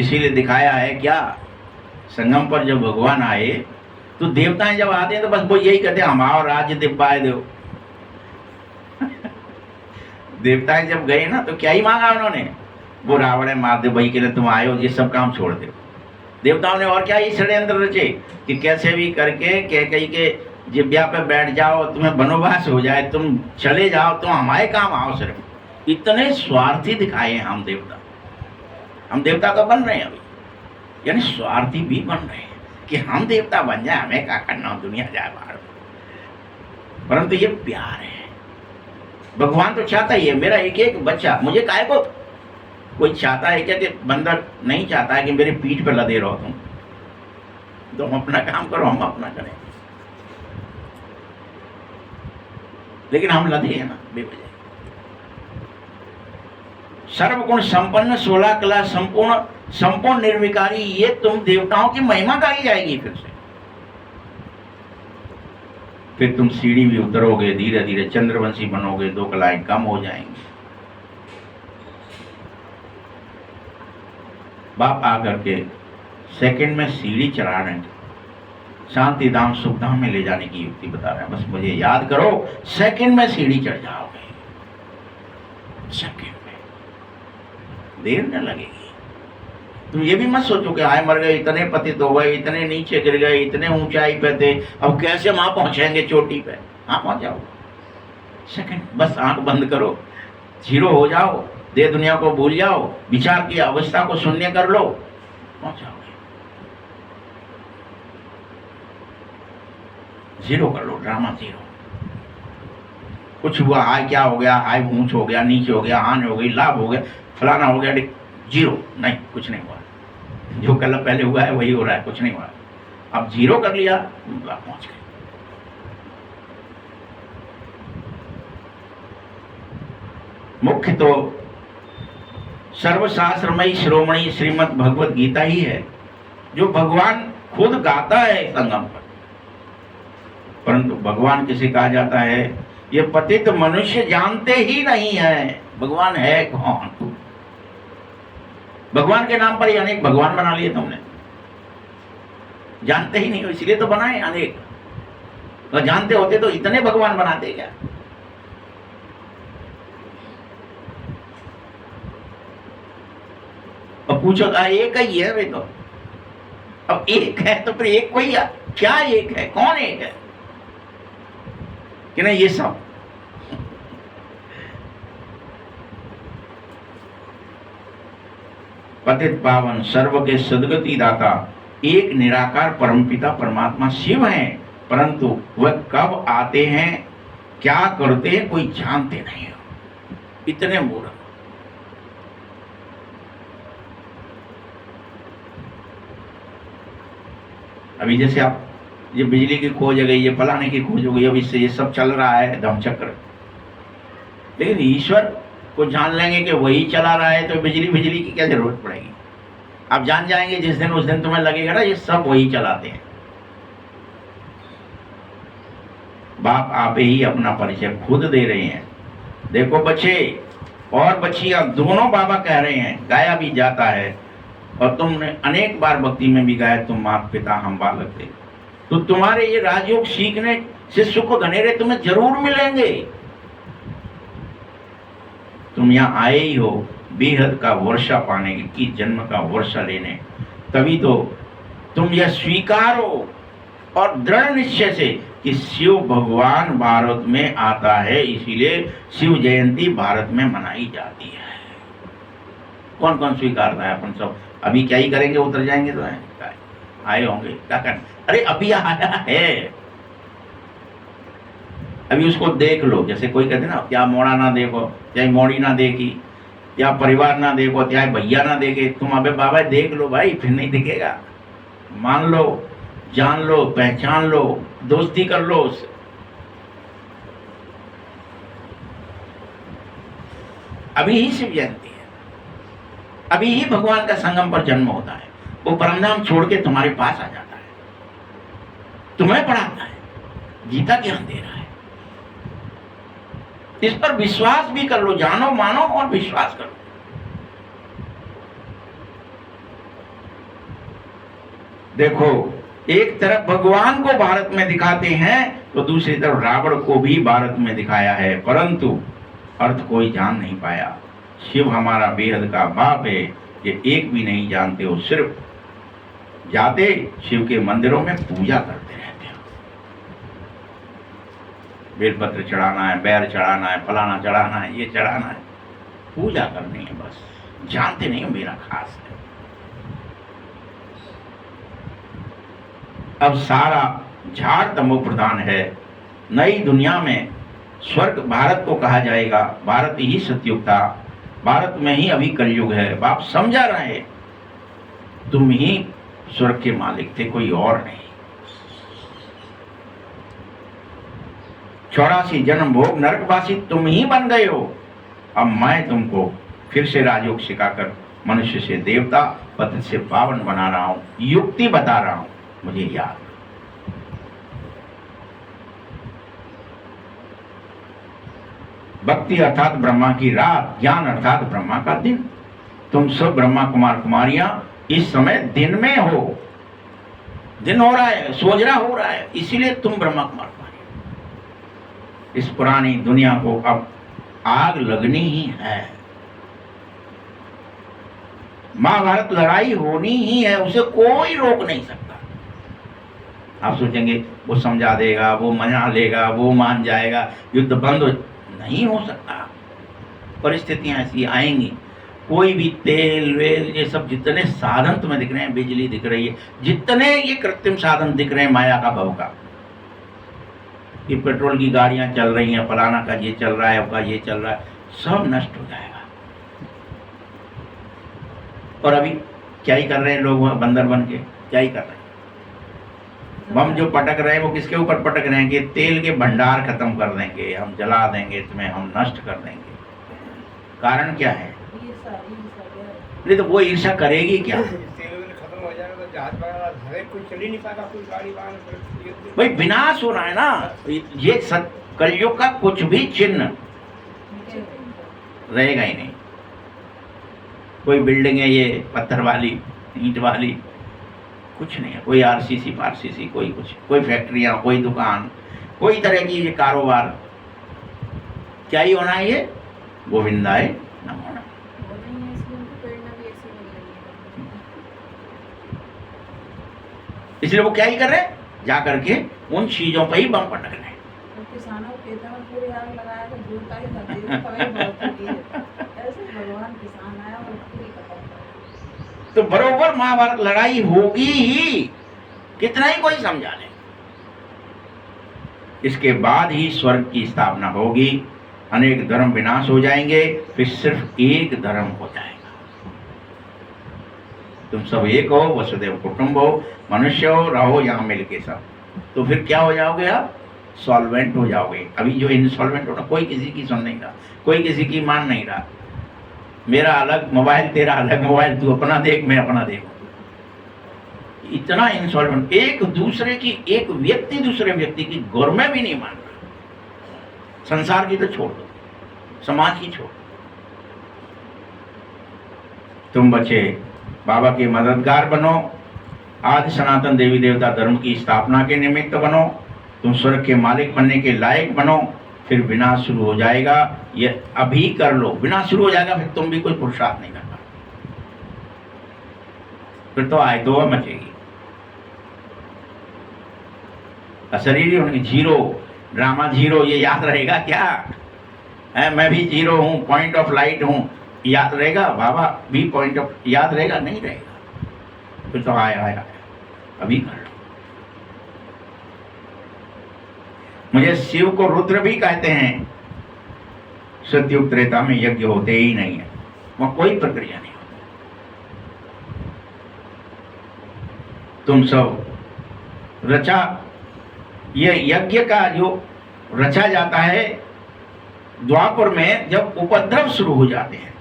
इसीलिए दिखाया है क्या, संगम पर जब भगवान आए तो देवताएं जब आते हैं तो बस वो यही कहते हैं, हमारा राज्य दिव्याय देव। देवताएं जब गए ना तो क्या ही मांगा उन्होंने, वो रावण है मार दे भाई के लिए तुम आए हो, ये सब काम छोड़ दो। देवताओं ने और क्या ही षड्यंत्र रचे कि कैसे भी करके कैकेयी के जिब्या पे बैठ जाओ, तुम्हें वनवास हो जाए, तुम चले जाओ, तुम हमारे काम आओ। सिर्फ इतने स्वार्थी दिखाए हैं हम देवता। हम देवता तो बन रहे हैं अभी, यानी स्वार्थी भी बन रहे हैं कि हम देवता बन जाए, हमें क्या करना, दुनिया जाए बाहर। परंतु ये प्यार है। भगवान तो चाहता ही है मेरा एक एक बच्चा, मुझे काहे को कोई चाहता है क्या कि बंदर नहीं चाहता है कि मेरे पीठ पे लदे रहो तुम, तुम अपना काम करो हम अपना करें। लेकिन हम लदे हैं ना बेवजह। सर्वगुण संपन्न 16 कला संपूर्ण निर्विकारी, ये तुम देवताओं की महिमा गाई जाएगी। फिर तुम सीढ़ी भी उतरोगे, धीरे धीरे चंद्रवंशी बनोगे, 2 कलाएं कम हो जाएंगी। बाप आकर के सेकंड में सीढ़ी चढ़ा रहे हैं, शांति धाम सुख धाम में ले जाने की युक्ति बता रहे हैं। बस मुझे याद करो, सेकंड में सीढ़ी चढ़ जाओगे, सेकंड में, देर न लगेगी। तुम ये भी मत सोचो कि आए मर गए, इतने पतित हो गए, इतने नीचे गिर गए, इतने ऊंचाई पे थे, अब कैसे वहां पहुंचेंगे चोटी पे। हाँ पहुंच जाओ, सेकंड, बस आंख बंद करो, जीरो हो जाओ, देह दुनिया को भूल जाओ, विचार की अवस्था को शून्य कर लो, पहुंच जाओगे। जीरो कर लो, ड्रामा जीरो। कुछ हुआ, हाय क्या हो गया, हाय ऊंच हो गया, नीचे हो गया, हानि हो गई, लाभ हो गया, फलाना हो गया, जीरो नहीं, कुछ नहीं हुआ। जो कल पहले हुआ है वही हो रहा है, कुछ नहीं हुआ। अब जीरो कर लिया, पहुंच गए। मुख्य तो सर्वशास्त्रमयी शिरोमणि श्रीमद् भगवत गीता ही है, जो भगवान खुद गाता है संगम पर। परंतु भगवान किसे कहा जाता है, ये पतित मनुष्य जानते ही नहीं है भगवान है कौन। भगवान के नाम पर ही अनेक भगवान बना लिए तुमने, जानते ही नहीं हो, इसलिए तो बनाए अनेक। तो जानते होते तो इतने भगवान बनाते क्या। अब पूछो एक ही है वे तो, अब एक है तो फिर एक कोई क्या एक है, कौन एक है कि नहीं, ये सब पतित पावन सर्व के सदगति दाता एक निराकार परमपिता परमात्मा शिव हैं, परंतु वह कब आते हैं, क्या करते हैं, कोई जानते नहीं हो। इतने मूर्ख। अभी जैसे आप ये बिजली की खोज हो गई, ये फलाने की खोज हो गई, अब इससे ये सब चल रहा है धमचक्र। लेकिन ईश्वर को जान लेंगे कि वही चला रहा है तो बिजली की क्या जरूरत पड़ेगी। आप जान जाएंगे जिस दिन, उस दिन तुम्हें लगेगा ना ये सब वही चलाते हैं। बाप आप ही अपना परिचय खुद दे रहे हैं। देखो बच्चे और बच्चियां दोनों बाबा कह रहे हैं, गाया भी जाता है और तुमने अनेक बार भक्ति में भी गाया, तुम माता पिता हम बालक थे। तो तुम्हारे ये राजयोग सीखने से सुख घनेरे तुम्हें जरूर मिलेंगे। तुम यहाँ आए ही हो बेहद का वर्षा पाने की, जन्म का वर्षा लेने, तभी तो तुम यह स्वीकारो और दृढ़ निश्चय से कि शिव भगवान भारत में आता है, इसीलिए शिव जयंती भारत में मनाई जाती है। कौन कौन स्वीकारता है? अपन सब अभी क्या ही करेंगे, उतर जाएंगे तो है आए होंगे, क्या करना। अरे अभी आया है, अभी उसको देख लो। जैसे कोई कहते ना, क्या मोड़ा ना देखो, चाहे मोड़ी ना देखी, या परिवार ना देखो, चाहे भैया ना देखे, तुम अबे बाबा देख लो भाई, फिर नहीं दिखेगा। मान लो, जान लो, पहचान लो, दोस्ती कर लो उससे। अभी ही शिव जयंती है, अभी ही भगवान का संगम पर जन्म होता है। वो परमधाम छोड़ के तुम्हारे पास आ जाता है, तुम्हें पढ़ाता है, गीता ज्ञान दे रहा है। इस पर विश्वास भी कर लो, जानो मानो और विश्वास करो। देखो, एक तरफ भगवान को भारत में दिखाते हैं तो दूसरी तरफ रावण को भी भारत में दिखाया है, परंतु अर्थ कोई जान नहीं पाया। शिव हमारा बेहद का बाप है, ये एक भी नहीं जानते हो। सिर्फ जाते शिव के मंदिरों में पूजा करते रहते हो। बेलपत्र चढ़ाना है, बैर चढ़ाना है, फलाना चढ़ाना है, ये चढ़ाना है, पूजा करनी है बस। जानते नहीं हो मेरा खास है। अब सारा झाड़ तमो प्रधान है। नई दुनिया में स्वर्ग भारत को कहा जाएगा। भारत ही सतयुग था, भारत में ही अभी कलयुग है। बाप समझा रहे, तुम ही स्वर्ग के मालिक थे, कोई और नहीं। 84 जन्म भोग नरकवासी तुम ही बन गए हो। अब मैं तुमको फिर से राजयोग सिखाकर मनुष्य से देवता, पतित से पावन बना रहा हूं, युक्ति बता रहा हूं, मुझे याद। भक्ति अर्थात ब्रह्मा की रात, ज्ञान अर्थात ब्रह्मा का दिन। तुम सब ब्रह्मा कुमार कुमारियां इस समय दिन में हो। दिन हो रहा है, सोजरा हो रहा है, इसीलिए तुम ब्रह्मा कुमार कुमारी। इस पुरानी दुनिया को अब आग लगनी ही है। महाभारत लड़ाई होनी ही है, उसे कोई रोक नहीं सकता। आप सोचेंगे वो समझा देगा, वो मना लेगा, वो मान जाएगा, युद्ध बंद हो, नहीं हो सकता। परिस्थितियां ऐसी आएंगी। कोई भी तेल वेल ये सब जितने साधन तुम्हें दिख रहे हैं, बिजली दिख रही है, जितने ये कृत्रिम साधन दिख रहे हैं माया का भव का, ये पेट्रोल की गाड़ियां चल रही हैं, फलाना का ये चल रहा है, आपका ये चल रहा है, सब नष्ट हो जाएगा। और अभी क्या ही कर रहे हैं लोग बंदर बन के, क्या ही कर रहे हैं। बम जो पटक रहे हैं वो किसके ऊपर पटक रहे हैं कि तेल के भंडार खत्म कर देंगे, हम जला देंगे तुम्हें, हम नष्ट कर देंगे। कारण क्या है? नहीं तो वो ईर्ष्या करेगी क्या? खत्म हो जाएगा तो जहाज वगैरह कोई चल ही नहीं पाएगा, कोई गाड़ी वाहन। भाई विनाश हो रहा है ना। ये कलयुग का कुछ भी चिन्ह रहेगा ही नहीं। कोई बिल्डिंग है ये पत्थर वाली, ईंट वाली, कुछ नहीं है। कोई आरसीसी पारसीसी, कोई कुछ, कोई फैक्ट्रियां, कोई दुकान, कोई तरह की ये कारोबार, क्या ही होना है? ये गोविंदाय नमो नमः। इसलिए वो क्या ही कर रहे हैं, जा करके उन चीजों पर ही बम पटक रहे हैं। किसानों को खेतों में पूरी आग लगाया तो दूर का ही धरती में कभी बहुत होती है। ऐसे भगवान किसान आया और पूरी खत्म कर। तो बरोबर महाभारत लड़ाई होगी ही, कितना ही कोई समझा ले। इसके बाद ही स्वर्ग की स्थापना होगी, अनेक धर्म विनाश हो जाएंगे, फिर सिर्फ एक धर्म हो जाएगा। तुम सब एक हो, वसुदेव कुटुंब हो, मनुष्य हो, रहो यहाँ मिलके सब। तो फिर क्या हो जाओगे आप? सॉल्वेंट हो जाओगे। अभी जो इंसॉल्वेंट होना, कोई किसी की सुन नहीं रहा, कोई किसी की मान नहीं रहा। मेरा अलग मोबाइल, तेरा अलग मोबाइल, तू अपना देख, मैं अपना देखूं। इतना इंसॉल्वेंट, एक दूसरे की, एक व्यक्ति दूसरे व्यक्ति की गौर में भी नहीं मान रहा। संसार की तो छोड़ दो, समाज की छोड़। तुम बच्चे बाबा के मददगार बनो, आदि सनातन देवी देवता धर्म की स्थापना के निमित्त बनो, तुम स्वर्ग के मालिक बनने के लायक बनो, फिर विनाश शुरू हो जाएगा। ये अभी कर लो, विनाश शुरू हो जाएगा, फिर तुम भी कोई पुरुषार्थ नहीं करना, फिर तो आए तो मचेगी। अशरीरी उनकी जीरो, ड्रामा जीरो, ये याद रहेगा क्या है? मैं भी जीरो हूँ, पॉइंट ऑफ लाइट हूँ, याद रहेगा? बाबा भी पॉइंट ऑफ, याद रहेगा? नहीं रहेगा। फिर तो आया अभी कर लो। मुझे शिव को रुद्र भी कहते हैं। सतयुग त्रेता में यज्ञ होते ही नहीं है, वहां कोई प्रक्रिया नहीं होती। तुम सब रचा, ये यज्ञ का जो रचा जाता है द्वापर में, जब उपद्रव शुरू हो जाते हैं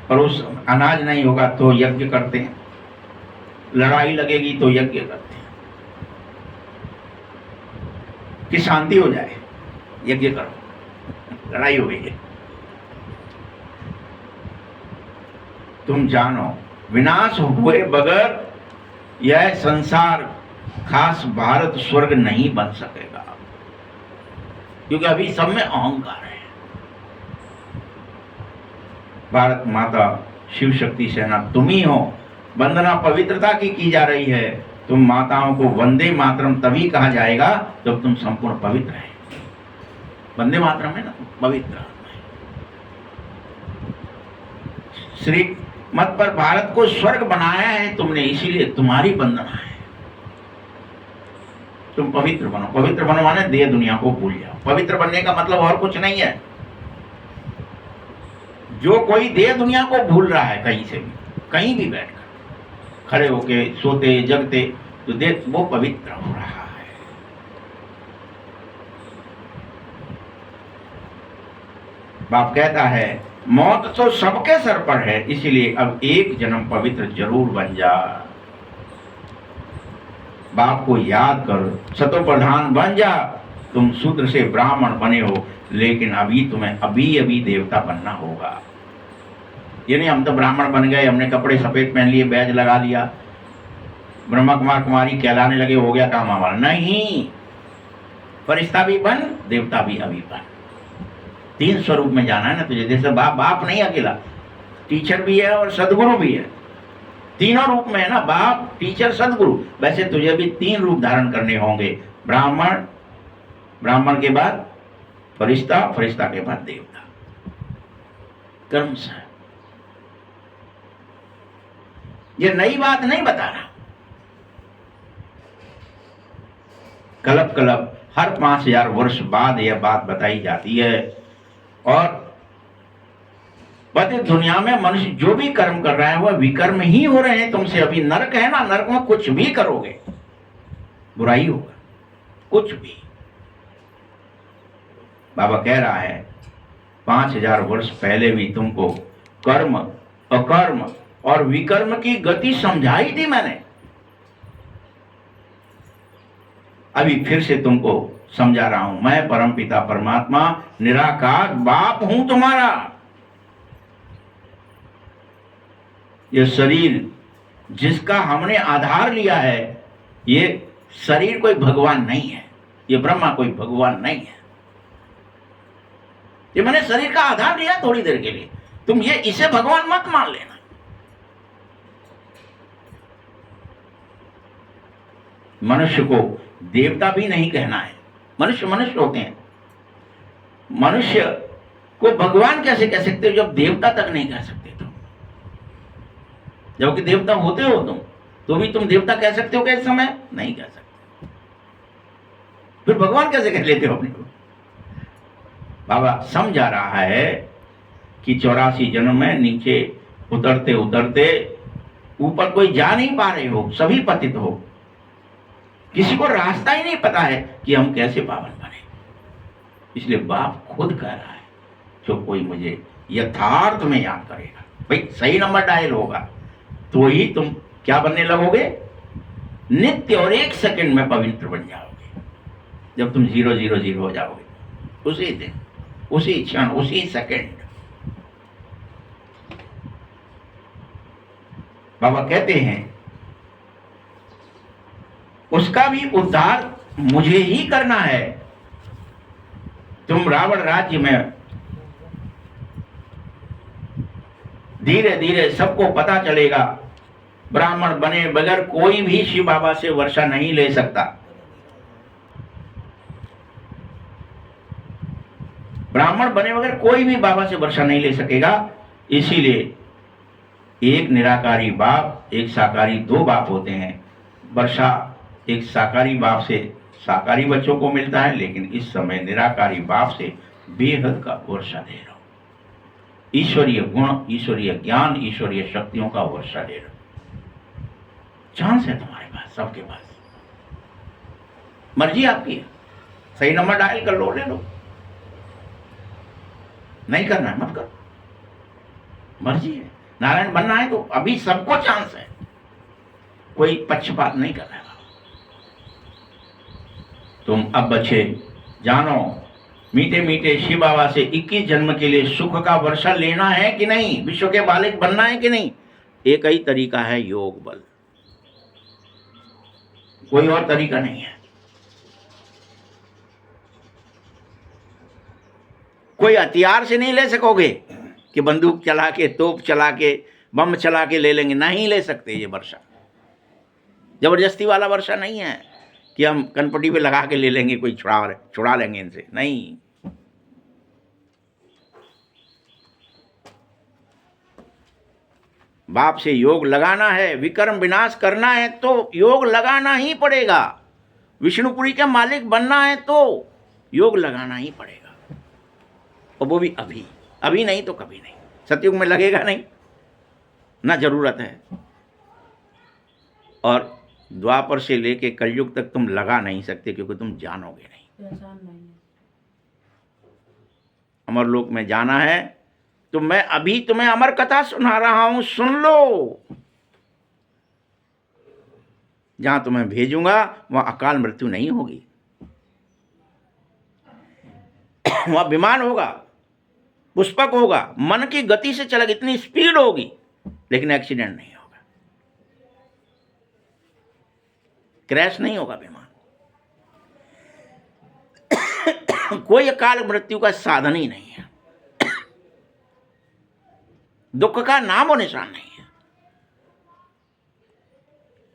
और उस अनाज नहीं होगा तो यज्ञ करते हैं, लड़ाई लगेगी तो यज्ञ करते हैं कि शांति हो जाए, यज्ञ करो, लड़ाई हो गई है। तुम जानो विनाश हुए बगैर यह संसार, खास भारत स्वर्ग नहीं बन सकेगा, क्योंकि अभी सब में अहंकार है। भारत माता शिव शक्ति सेना तुम ही हो। वंदना पवित्रता की जा रही है। तुम माताओं को वंदे मातरम तभी कहा जाएगा जब तुम संपूर्ण पवित्र है। वंदे मातरम है ना, पवित्र। श्री मत पर भारत को स्वर्ग बनाया है तुमने, इसीलिए तुम्हारी वंदना है। तुम पवित्र बनो। पवित्र बनो माने देह दुनिया को भूल जाओ। पवित्र बनने का मतलब और कुछ नहीं है। जो कोई देह दुनिया को भूल रहा है कहीं से भी, कहीं भी बैठकर, खड़े होके, सोते जगते, तो देह वो पवित्र हो रहा है। बाप कहता है मौत तो सबके सर पर है, इसीलिए अब एक जन्म पवित्र जरूर बन जा। बाप को याद कर, सतो प्रधान बन जा। तुम शूद्र से ब्राह्मण बने हो, लेकिन अभी तुम्हें अभी देवता बनना होगा। ये नहीं हम तो ब्राह्मण बन गए, हमने कपड़े सफेद पहन लिए, बैज लगा लिया, ब्रह्मा कुमार कुमारी कहलाने लगे, हो गया काम हमारा। नहीं, फरिश्ता भी बन, देवता भी अभी बन। 3 स्वरूप में जाना है ना तुझे। जैसे बाप नहीं अकेला, टीचर भी है और सदगुरु भी है। तीनों रूप में है ना, बाप, टीचर, सदगुरु। वैसे तुझे भी 3 रूप धारण करने होंगे। ब्राह्मण, ब्राह्मण के बाद फरिश्ता, फरिश्ता के बाद देवता। कर्म से ये नई बात नहीं बता रहा। कल्प कल्प हर 5000 वर्ष बाद यह बात बताई जाती है। और पति दुनिया में मनुष्य जो भी कर्म कर रहा है वह विकर्म ही हो रहे हैं तुमसे। अभी नरक है ना, नरक में कुछ भी करोगे बुराई होगा, कुछ भी। बाबा कह रहा है 5000 वर्ष पहले भी तुमको कर्म, अकर्म और विकर्म की गति समझाई थी मैंने। अभी फिर से तुमको समझा रहा हूं। मैं परमपिता परमात्मा निराकार बाप हूं तुम्हारा। ये शरीर जिसका हमने आधार लिया है, ये शरीर कोई भगवान नहीं है, ये ब्रह्मा कोई भगवान नहीं है। ये मैंने शरीर का आधार लिया थोड़ी देर के लिए, तुम ये इसे भगवान मत मान लेना। मनुष्य को देवता भी नहीं कहना है। मनुष्य मनुष्य होते हैं। मनुष्य को भगवान कैसे कह सकते हो जब देवता तक नहीं कह सकते तुम? जबकि देवता होते हो तुम, तो भी तुम देवता कह सकते हो क्या इस समय? नहीं कह सकते। फिर भगवान कैसे कह लेते हो अपने को? बाबा समझा रहा है कि 84 जन्म में नीचे उतरते उतरते ऊपर कोई जा नहीं पा रहे हो, सभी पतित हो। किसी को रास्ता ही नहीं पता है कि हम कैसे पावन बने। इसलिए बाप खुद कह रहा है जो कोई मुझे यथार्थ में याद करेगा, भाई सही नंबर डायल होगा तो ही तुम क्या बनने लगोगे? नित्य और 1 सेकंड में पवित्र बन जाओगे। जब तुम 000 हो जाओगे, उसी दिन, उसी क्षण, उसी सेकंड। बाबा कहते हैं उसका भी उद्धार मुझे ही करना है। तुम रावण राज्य में धीरे धीरे सबको पता चलेगा, ब्राह्मण बने बगैर कोई भी शिव बाबा से वर्षा नहीं ले सकता। ब्राह्मण बने बगैर कोई भी बाबा से वर्षा नहीं ले सकेगा। इसीलिए एक निराकारी बाप, एक साकारी, 2 बाप होते हैं। वर्षा एक साकारी बाप से साकारी बच्चों को मिलता है, लेकिन इस समय निराकारी बाप से बेहद का वर्षा दे रहा हूं। ईश्वरीय गुण, ईश्वरीय ज्ञान, ईश्वरीय शक्तियों का वर्षा दे रहा हूं। चांस है तुम्हारे पास, सबके पास। मर्जी आपकी है। सही नंबर डायल कर लो, ले लो। नहीं करना है मत करो, मर्जी है। नारायण बनना है तो अभी सबको चांस है, कोई पक्षपात नहीं करना है। तुम अब बच्चे जानो, मीठे मीठे शिव बाबा से 21 जन्म के लिए सुख का वर्षा लेना है कि नहीं, विश्व के बालिक बनना है कि नहीं। एक ही तरीका है, योग बल, कोई और तरीका नहीं है। कोई हथियार से नहीं ले सकोगे कि बंदूक चला के, तोप चला के, बम चला के ले लेंगे। नहीं ले सकते। ये वर्षा जबरदस्ती वाला वर्षा नहीं है कि हम कनपट्टी पे लगा के ले लेंगे, कोई छुड़ा लेंगे इनसे, नहीं। बाप से योग लगाना है, विकर्म विनाश करना है तो योग लगाना ही पड़ेगा। विष्णुपुरी के मालिक बनना है तो योग लगाना ही पड़ेगा, और वो भी अभी। अभी नहीं तो कभी नहीं। सतयुग में लगेगा नहीं, ना जरूरत है। और द्वापर से लेके कलयुग तक तुम लगा नहीं सकते, क्योंकि तुम जानोगे नहीं। पहचान नहीं है। अमरलोक में जाना है तो मैं अभी तुम्हें अमर कथा सुना रहा हूं, सुन लो। जहां तुम्हें भेजूंगा वहां अकाल मृत्यु नहीं होगी, वहां विमान होगा, पुष्पक होगा, मन की गति से चलेगा, इतनी स्पीड होगी, लेकिन एक्सीडेंट नहीं होगा, क्रैश नहीं होगा विमान। कोई अकाल मृत्यु का साधन ही नहीं है, दुख का नामो निशान नहीं है।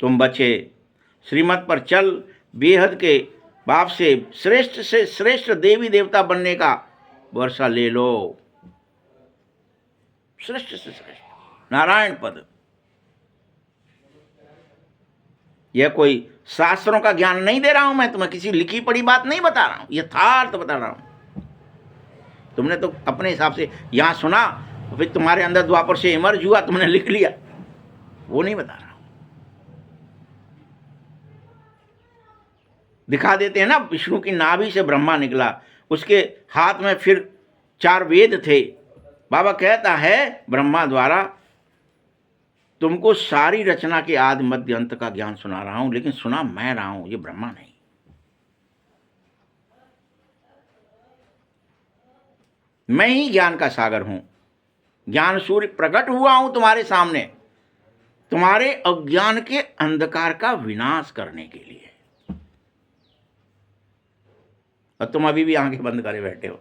तुम बच्चे श्रीमत पर चल, बेहद के बाप से श्रेष्ठ देवी देवता बनने का वर्षा ले लो। श्रेष्ठ से श्रेष्ठ नारायण पद। यह कोई शास्त्रों का ज्ञान नहीं दे रहा हूं मैं तुम्हें, किसी लिखी पढ़ी बात नहीं बता रहा हूं, यथार्थ बता रहा हूं। तुमने तो अपने हिसाब से यहां सुना, फिर तुम्हारे अंदर द्वापर से इमर्ज हुआ, तुमने लिख लिया, वो नहीं बता रहा हूं। दिखा देते हैं ना, विष्णु की नाभि से ब्रह्मा निकला, उसके हाथ में फिर 4 वेद थे। बाबा कहता है ब्रह्मा द्वारा तुमको सारी रचना के आदि मध्य अंत का ज्ञान सुना रहा हूं, लेकिन सुना मैं रहा हूं, ये ब्रह्मा नहीं। मैं ही ज्ञान का सागर हूं, ज्ञान सूर्य प्रकट हुआ हूं तुम्हारे सामने, तुम्हारे अज्ञान के अंधकार का विनाश करने के लिए। और तुम अभी भी आंखें बंद करे बैठे हो,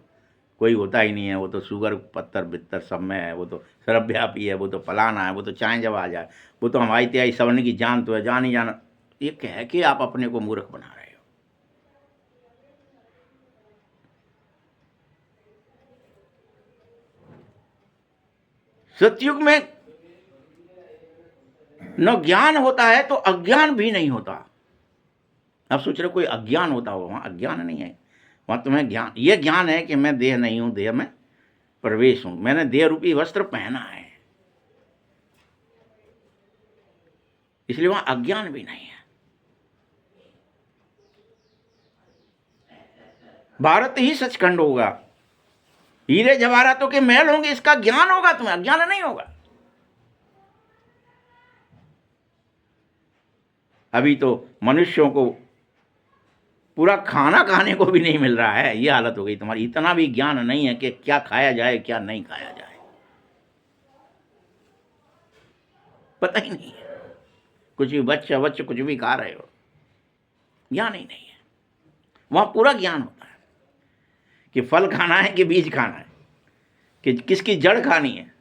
कोई होता ही नहीं है, वो तो शुगर पत्थर बित्तर सब में है, वो तो सर्वव्यापी है, वो तो फलाना है, वो तो चाहे जब आ जाए, वो तो हमारी त्याई सवर्ण की जान तो है, जान ही जाना। ये कह के आप अपने को मूर्ख बना रहे हो। सतयुग में न ज्ञान होता है तो अज्ञान भी नहीं होता। आप सोच रहे कोई अज्ञान होता हो, वहां अज्ञान नहीं है, वहां तुम्हें ज्ञान, ये ज्ञान है कि मैं देह नहीं हूं, देह में प्रवेश हूं, मैंने देह रूपी वस्त्र पहना है, इसलिए वहां अज्ञान भी नहीं है। भारत ही सचखंड होगा, हीरे जवाहरातों के महल होंगे, इसका ज्ञान होगा, तुम्हें अज्ञान नहीं होगा। अभी तो मनुष्यों को पूरा खाना खाने को भी नहीं मिल रहा है, ये हालत हो गई तुम्हारी। इतना भी ज्ञान नहीं है कि क्या खाया जाए क्या नहीं खाया जाए, पता ही नहीं है। कुछ भी बच्चा कुछ भी खा रहे हो, ज्ञान ही नहीं है। वहां पूरा ज्ञान होता है कि फल खाना है कि बीज खाना है, कि किसकी जड़ खानी है,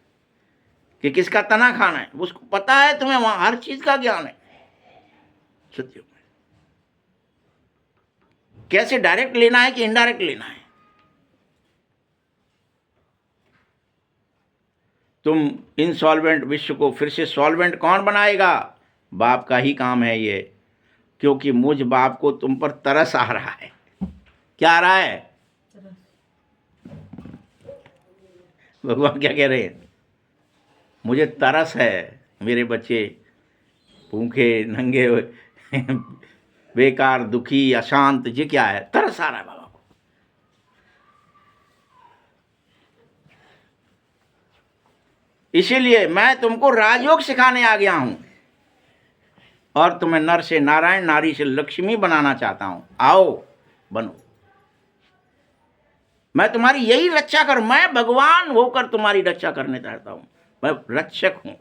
कि किसका तना खाना है, उसको पता है तुम्हें। वहां हर चीज का ज्ञान है सत्युग में। कैसे डायरेक्ट लेना है कि इनडायरेक्ट लेना है। तुम इनसॉल्वेंट विश्व को फिर से सॉल्वेंट कौन बनाएगा? बाप का ही काम है ये, क्योंकि मुझ बाप को तुम पर तरस आ रहा है। क्या आ रहा है? भगवान क्या कह रहे हैं? मुझे तरस है, मेरे बच्चे भूखे नंगे बेकार दुखी अशांत, ये क्या है? तरस आ रहा है बाबा को। इसीलिए मैं तुमको राजयोग सिखाने आ गया हूं और तुम्हें नर से नारायण, नारी से लक्ष्मी बनाना चाहता हूं। आओ बनो, मैं तुम्हारी यही रक्षा कर, मैं भगवान होकर तुम्हारी रक्षा करने चाहता हूं, मैं रक्षक हूं।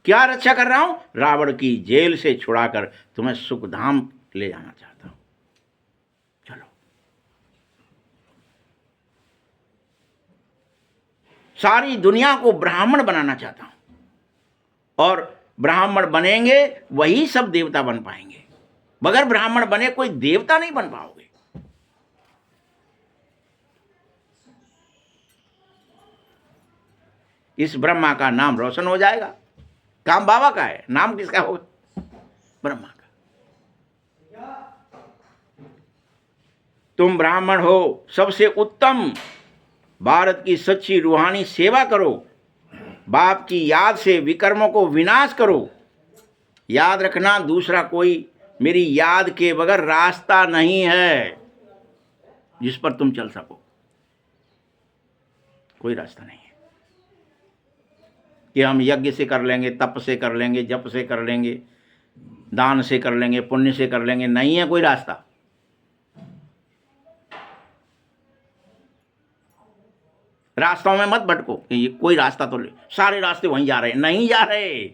क्या रक्षा कर रहा हूं? रावण की जेल से छुड़ाकर तुम्हें सुखधाम ले जाना चाहता हूं। चलो सारी दुनिया को ब्राह्मण बनाना चाहता हूं। और ब्राह्मण बनेंगे वही सब देवता बन पाएंगे। बगैर ब्राह्मण बने कोई देवता नहीं बन पाओगे। इस ब्रह्मा का नाम रोशन हो जाएगा। काम बाबा का है, नाम किसका होगा? ब्रह्मा का। तुम ब्राह्मण हो, सबसे उत्तम भारत की सच्ची रूहानी सेवा करो। बाप की याद से विकर्मों को विनाश करो। याद रखना, दूसरा कोई मेरी याद के बगैर रास्ता नहीं है जिस पर तुम चल सको। कोई रास्ता नहीं है कि हम यज्ञ से कर लेंगे, तप से कर लेंगे, जप से कर लेंगे, दान से कर लेंगे, पुण्य से कर लेंगे। नहीं है कोई रास्ता। रास्तों में मत भटको कि ये कोई रास्ता तो ले, सारे रास्ते वहीं जा रहे हैं। नहीं जा रहे,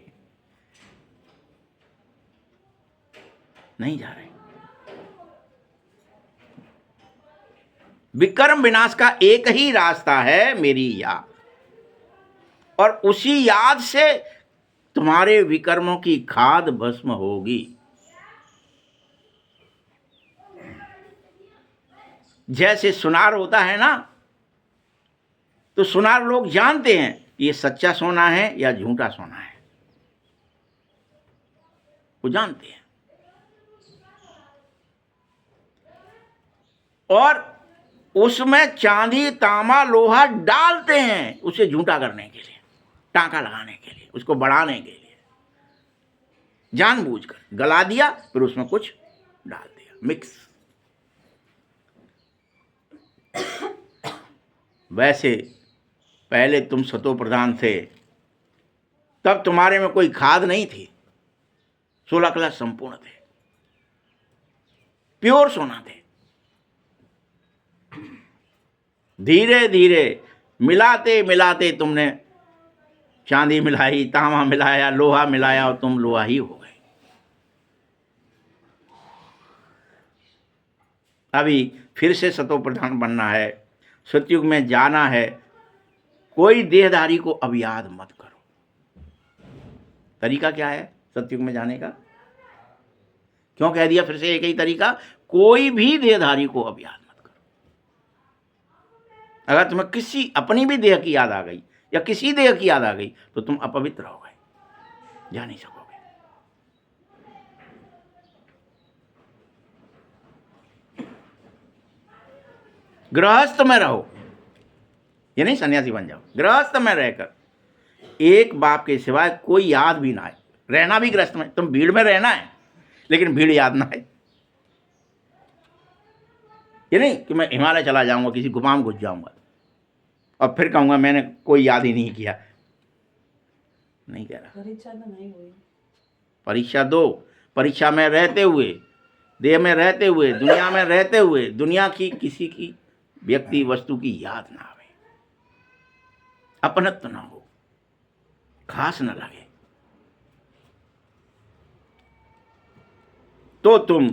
नहीं जा रहे। विकर्म विनाश का एक ही रास्ता है, मेरी याद। और उसी याद से तुम्हारे विकर्मों की खाद भस्म होगी। जैसे सुनार होता है ना, तो सुनार लोग जानते हैं ये सच्चा सोना है या झूठा सोना है, वो जानते हैं। और उसमें चांदी, तांबा, लोहा डालते हैं उसे झूठा करने के लिए, टांका लगाने के लिए, उसको बढ़ाने के लिए। जानबूझकर गला दिया, फिर उसमें कुछ डाल दिया, मिक्स। वैसे पहले तुम सतो प्रधान थे, तब तुम्हारे में कोई खाद नहीं थी। 16 कला संपूर्ण थे, प्योर सोना थे। धीरे धीरे मिलाते मिलाते तुमने चांदी मिलाई, तांबा मिलाया, लोहा मिलाया, और तुम लोहा ही हो गए। अभी फिर से सतो प्रधान बनना है, सतयुग में जाना है। कोई देहधारी को अब याद मत करो। तरीका क्या है सतयुग में जाने का? क्यों कह दिया फिर से एक ही तरीका? कोई भी देहधारी को अब याद मत करो। अगर तुम्हें किसी अपनी भी देह की याद आ गई या किसी देह की याद आ गई तो तुम अपवित्र हो गए, जा नहीं सकोगे। गृहस्थ में रहो, ये नहीं सन्यासी बन जाओ। गृहस्थ में रहकर एक बाप के सिवाय कोई याद भी ना आए। रहना भी गृहस्थ में, तुम भीड़ में रहना है लेकिन भीड़ याद ना आए। ये नहीं कि मैं हिमालय चला जाऊंगा, किसी गुफा में घुस जाऊंगा और फिर कहूंगा मैंने कोई याद ही नहीं किया। नहीं कह रहा। परीक्षा तो नहीं हुई। परीक्षा दो। परीक्षा में रहते हुए, देह में रहते हुए, दुनिया में रहते हुए, दुनिया की किसी की व्यक्ति वस्तु की याद ना आवे, अपनत्व ना हो, खास न लगे, तो तुम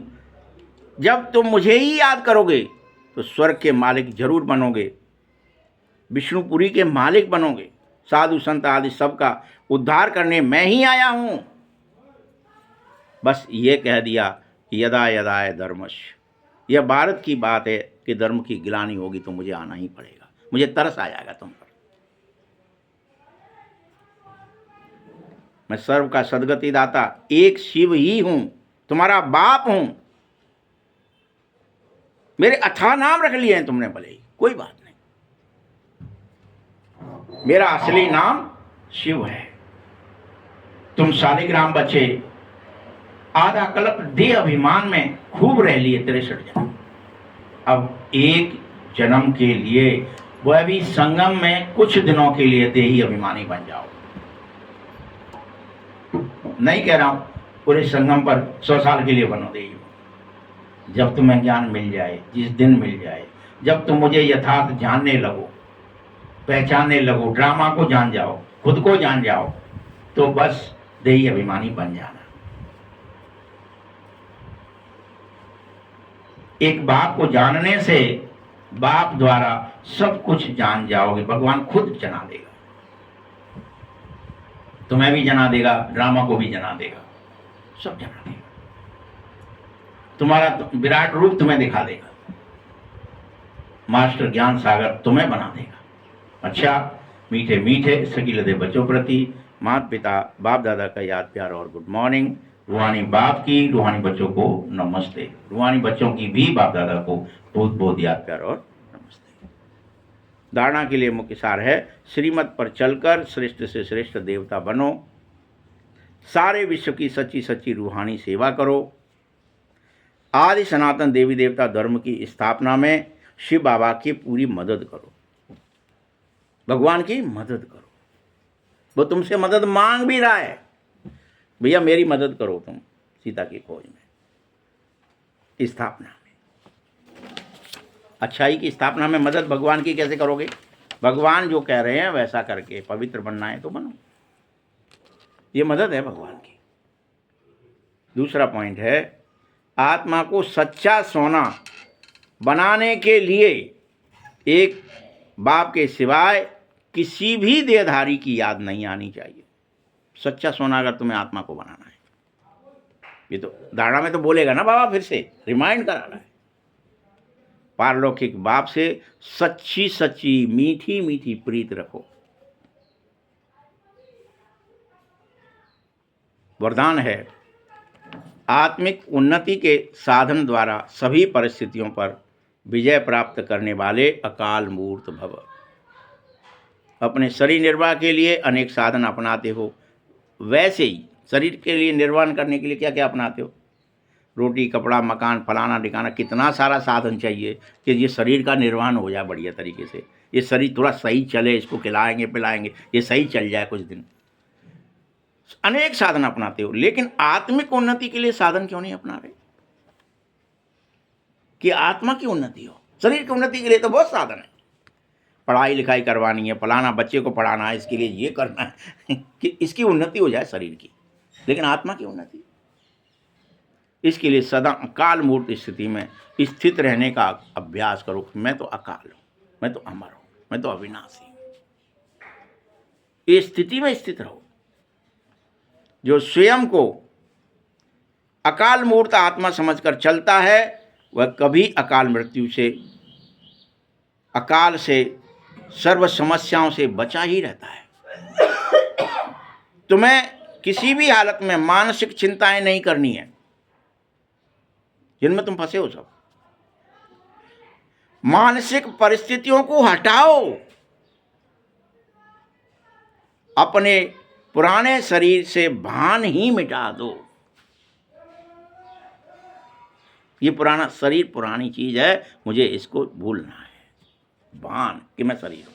जब तुम मुझे ही याद करोगे तो स्वर्ग के मालिक जरूर बनोगे, विष्णुपुरी के मालिक बनोगे। साधु संत आदि सबका उद्धार करने मैं ही आया हूं। बस ये कह दिया यदा यदाय धर्मस्य। यह भारत की बात है कि धर्म की गिलानी होगी तो मुझे आना ही पड़ेगा। मुझे तरस आ जाएगा तुम पर। मैं सर्व का सदगति दाता एक शिव ही हूं, तुम्हारा बाप हूं। मेरे अथाह नाम रख लिए हैं तुमने, भले ही, कोई बात नहीं। मेरा असली नाम शिव है। तुम शालिग्राम बचे, आधा कल्प देह अभिमान में खूब रह लिए 63 जन्म। अब एक जन्म के लिए, वह भी संगम में कुछ दिनों के लिए देही अभिमानी बन जाओ। नहीं कह रहा हूं पूरे संगम पर 100 साल के लिए बनो देही। जब तुम्हें ज्ञान मिल जाए, जिस दिन मिल जाए, जब तुम मुझे यथार्थ जानने लगो, पहचानने लगो, ड्रामा को जान जाओ, खुद को जान जाओ, तो बस देही अभिमानी बन जाना। एक बाप को जानने से बाप द्वारा सब कुछ जान जाओगे। भगवान खुद जना देगा, तुम्हें भी जना देगा, ड्रामा को भी जना देगा, सब जना देगा। तुम्हारा विराट रूप तुम्हें दिखा देगा, मास्टर ज्ञान सागर तुम्हें बना देगा। अच्छा, मीठे मीठे सकीलदे बच्चों प्रति माता पिता बाप दादा का याद प्यार और गुड मॉर्निंग। रूहानी बाप की रूहानी बच्चों को नमस्ते, रूहानी बच्चों की भी बाप दादा को बहुत बहुत याद प्यार और नमस्ते। धारणा के लिए मुख्य सार है, श्रीमत पर चलकर श्रेष्ठ से श्रेष्ठ देवता बनो, सारे विश्व की सच्ची सच्ची रूहानी सेवा करो, आदि सनातन देवी देवता धर्म की स्थापना में शिव बाबा की पूरी मदद करो, भगवान की मदद करो। वो तुमसे मदद मांग भी रहा है, भैया मेरी मदद करो तुम सीता की खोज में, स्थापना में, अच्छाई की स्थापना में मदद भगवान की कैसे करोगे? भगवान जो कह रहे हैं वैसा करके, पवित्र बनना है तो बनो, ये मदद है भगवान की। दूसरा पॉइंट है, आत्मा को सच्चा सोना बनाने के लिए एक बाप के सिवाय किसी भी देहधारी की याद नहीं आनी चाहिए। सच्चा सोना अगर तुम्हें आत्मा को बनाना है, ये तो धारणा में तो बोलेगा ना बाबा, फिर से रिमाइंड करा रहा है। पारलौकिक बाप से सच्ची सच्ची मीठी मीठी प्रीत रखो। वरदान है, आत्मिक उन्नति के साधन द्वारा सभी परिस्थितियों पर विजय प्राप्त करने वाले अकाल मूर्त भव। अपने शरीर निर्वाह के लिए अनेक साधन अपनाते हो, वैसे ही शरीर के लिए निर्वाह करने के लिए क्या क्या अपनाते हो? रोटी, कपड़ा, मकान, फलाना ढिकाना, कितना सारा साधन चाहिए कि ये शरीर का निर्वहन हो जाए बढ़िया तरीके से, ये शरीर थोड़ा सही चले, इसको खिलाएंगे पिलाएंगे, ये सही चल जाए कुछ दिन। अनेक साधन अपनाते हो, लेकिन आत्मिक उन्नति के लिए साधन क्यों नहीं अपना रहे? कि आत्मा की उन्नति हो। शरीर की उन्नति के लिए तो बहुत साधन है, पढ़ाई लिखाई करवानी है, फलाना बच्चे को पढ़ाना है, इसके लिए ये करना है कि इसकी उन्नति हो जाए शरीर की, लेकिन आत्मा की उन्नति, इसके लिए सदा अकाल मूर्त स्थिति में स्थित रहने का अभ्यास करो। मैं तो अकाल हूँ, मैं तो अमर हूँ, मैं तो अविनाशी हूँ। इस स्थिति में स्थित रहो। जो स्वयं को अकाल मूर्त आत्मा समझकर चलता है वह कभी अकाल मृत्यु से, अकाल से, सर्व समस्याओं से बचा ही रहता है। तुम्हें किसी भी हालत में मानसिक चिंताएं नहीं करनी है जिनमें तुम फंसे हो। सब मानसिक परिस्थितियों को हटाओ, अपने पुराने शरीर से भान ही मिटा दो। ये पुराना शरीर पुरानी चीज है, मुझे इसको भूलना है। भान कि मैं शरीर हूं,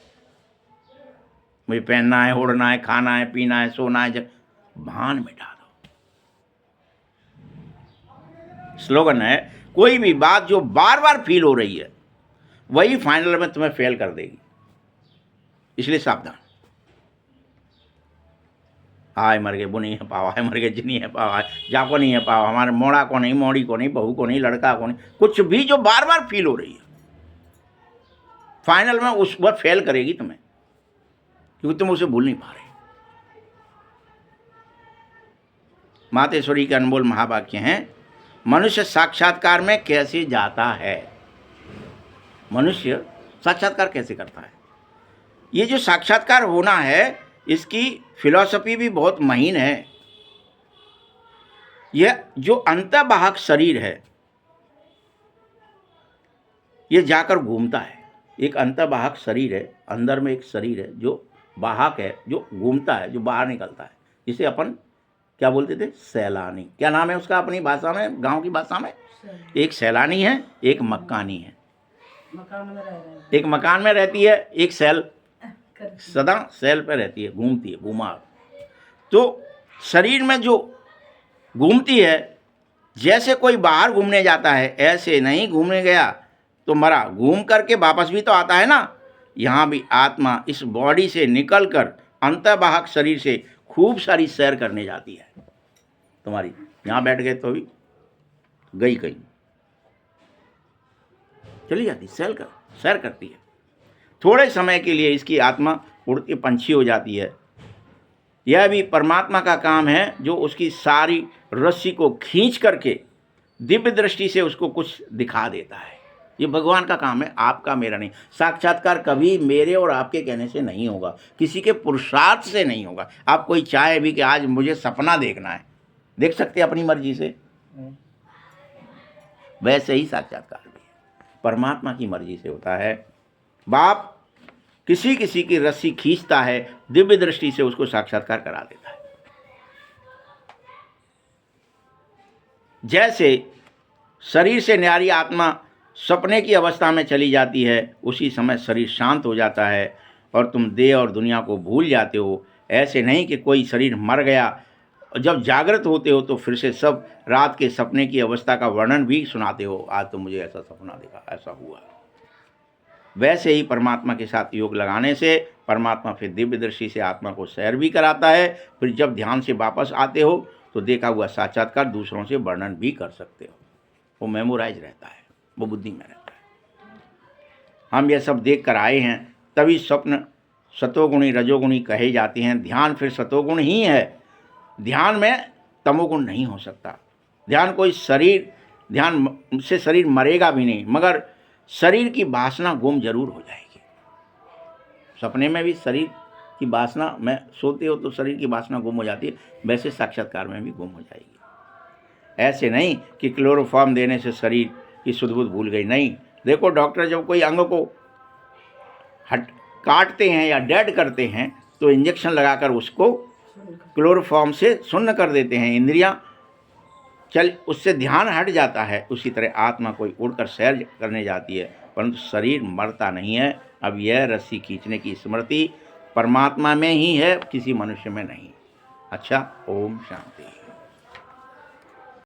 मुझे पहनना है, ओढ़ना है, खाना है, पीना है, सोना है, जब भान मिटा दो। स्लोगन है, कोई भी बात जो बार बार फील हो रही है वही फाइनल में तुम्हें फेल कर देगी, इसलिए सावधान। आय मर गए वो नहीं है पावा, है मर गए जी नहीं है पावा, जाको नहीं है पावा, हमारे मोड़ा को नहीं, मोड़ी को नहीं, बहू को नहीं, लड़का को नहीं, कुछ भी जो बार बार फील हो रही है फाइनल में उस वक्त फेल करेगी तुम्हें, क्योंकि तुम उसे भूल नहीं पा रहे। मातेश्वरी के अनमोल महावाक्य हैं, मनुष्य साक्षात्कार में कैसे जाता है? मनुष्य साक्षात्कार कैसे करता है? ये जो साक्षात्कार होना है इसकी फिलॉसफी भी बहुत महीन है। यह जो अंतर्वाहक शरीर है ये जाकर घूमता है। एक अंतर्वाहक शरीर है, अंदर में एक शरीर है जो वाहक है, जो घूमता है, जो बाहर निकलता है, जिसे अपन क्या बोलते थे? सैलानी। क्या नाम है उसका अपनी भाषा में, गांव की भाषा में? एक सैलानी है, एक मक्कानी है। मकान में रह रहे हैं, एक मकान में रहती है, एक सैल, सदा सैल पे रहती है, घूमती है, घुमाव। तो शरीर में जो घूमती है, जैसे कोई बाहर घूमने जाता है ऐसे नहीं, घूमने गया तो मरा, घूम करके वापस भी तो आता है ना। यहाँ भी आत्मा इस बॉडी से निकलकर अंतर्वाहक शरीर से खूब सारी सैर करने जाती है। तुम्हारी यहाँ बैठ गए तो भी गई कहीं चली जाती, सैर कर। सैर करती है। थोड़े समय के लिए इसकी आत्मा उड़ती पंछी हो जाती है। यह भी परमात्मा का काम है जो उसकी सारी रस्सी को खींच करके दिव्य दृष्टि से उसको कुछ दिखा देता है। ये भगवान का काम है, आपका मेरा नहीं। साक्षात्कार कभी मेरे और आपके कहने से नहीं होगा, किसी के पुरुषार्थ से नहीं होगा। आप कोई चाहे भी कि आज मुझे सपना देखना है, देख सकते हैं अपनी मर्जी से, वैसे ही साक्षात्कार भी है, परमात्मा की मर्जी से होता है। बाप किसी किसी की रस्सी खींचता है, दिव्य दृष्टि से उसको साक्षात्कार करा देता है। जैसे शरीर से न्यारी आत्मा सपने की अवस्था में चली जाती है, उसी समय शरीर शांत हो जाता है और तुम देह और दुनिया को भूल जाते हो। ऐसे नहीं कि कोई शरीर मर गया, जब जागृत होते हो तो फिर से सब रात के सपने की अवस्था का वर्णन भी सुनाते हो, आज तो मुझे ऐसा सपना देखा, ऐसा हुआ। वैसे ही परमात्मा के साथ योग लगाने से परमात्मा फिर दिव्य दृष्टि से आत्मा को सैर भी कराता है। फिर जब ध्यान से वापस आते हो तो देखा हुआ साक्षात्कार दूसरों से वर्णन भी कर सकते हो। वो मेमोराइज रहता है, वो बुद्धि में रहता है। हम ये सब देख कर आए हैं, तभी स्वप्न सतोगुणी रजोगुणी कहे जाते हैं। ध्यान फिर सतोगुण ही है, ध्यान में तमोगुण नहीं हो सकता। ध्यान कोई शरीर, ध्यान से शरीर मरेगा भी नहीं, मगर शरीर की वासना गुम जरूर हो जाएगी। सपने में भी शरीर की वासना, में सोते हो तो शरीर की वासना गुम हो जाती है, वैसे साक्षात्कार में भी गुम हो जाएगी। ऐसे नहीं कि क्लोरोफॉर्म देने से शरीर की सुध बुध भूल गई, नहीं। देखो डॉक्टर जब कोई अंग को काटते हैं या डेड करते हैं तो इंजेक्शन लगाकर उसको क्लोरोफॉर्म से शून्य कर देते हैं, इंद्रियां चल, उससे ध्यान हट जाता है। उसी तरह आत्मा कोई उड़कर सैर करने जाती है, परंतु शरीर मरता नहीं है। अब यह रस्सी खींचने की स्मृति परमात्मा में ही है, किसी मनुष्य में नहीं। अच्छा, ओम शांति।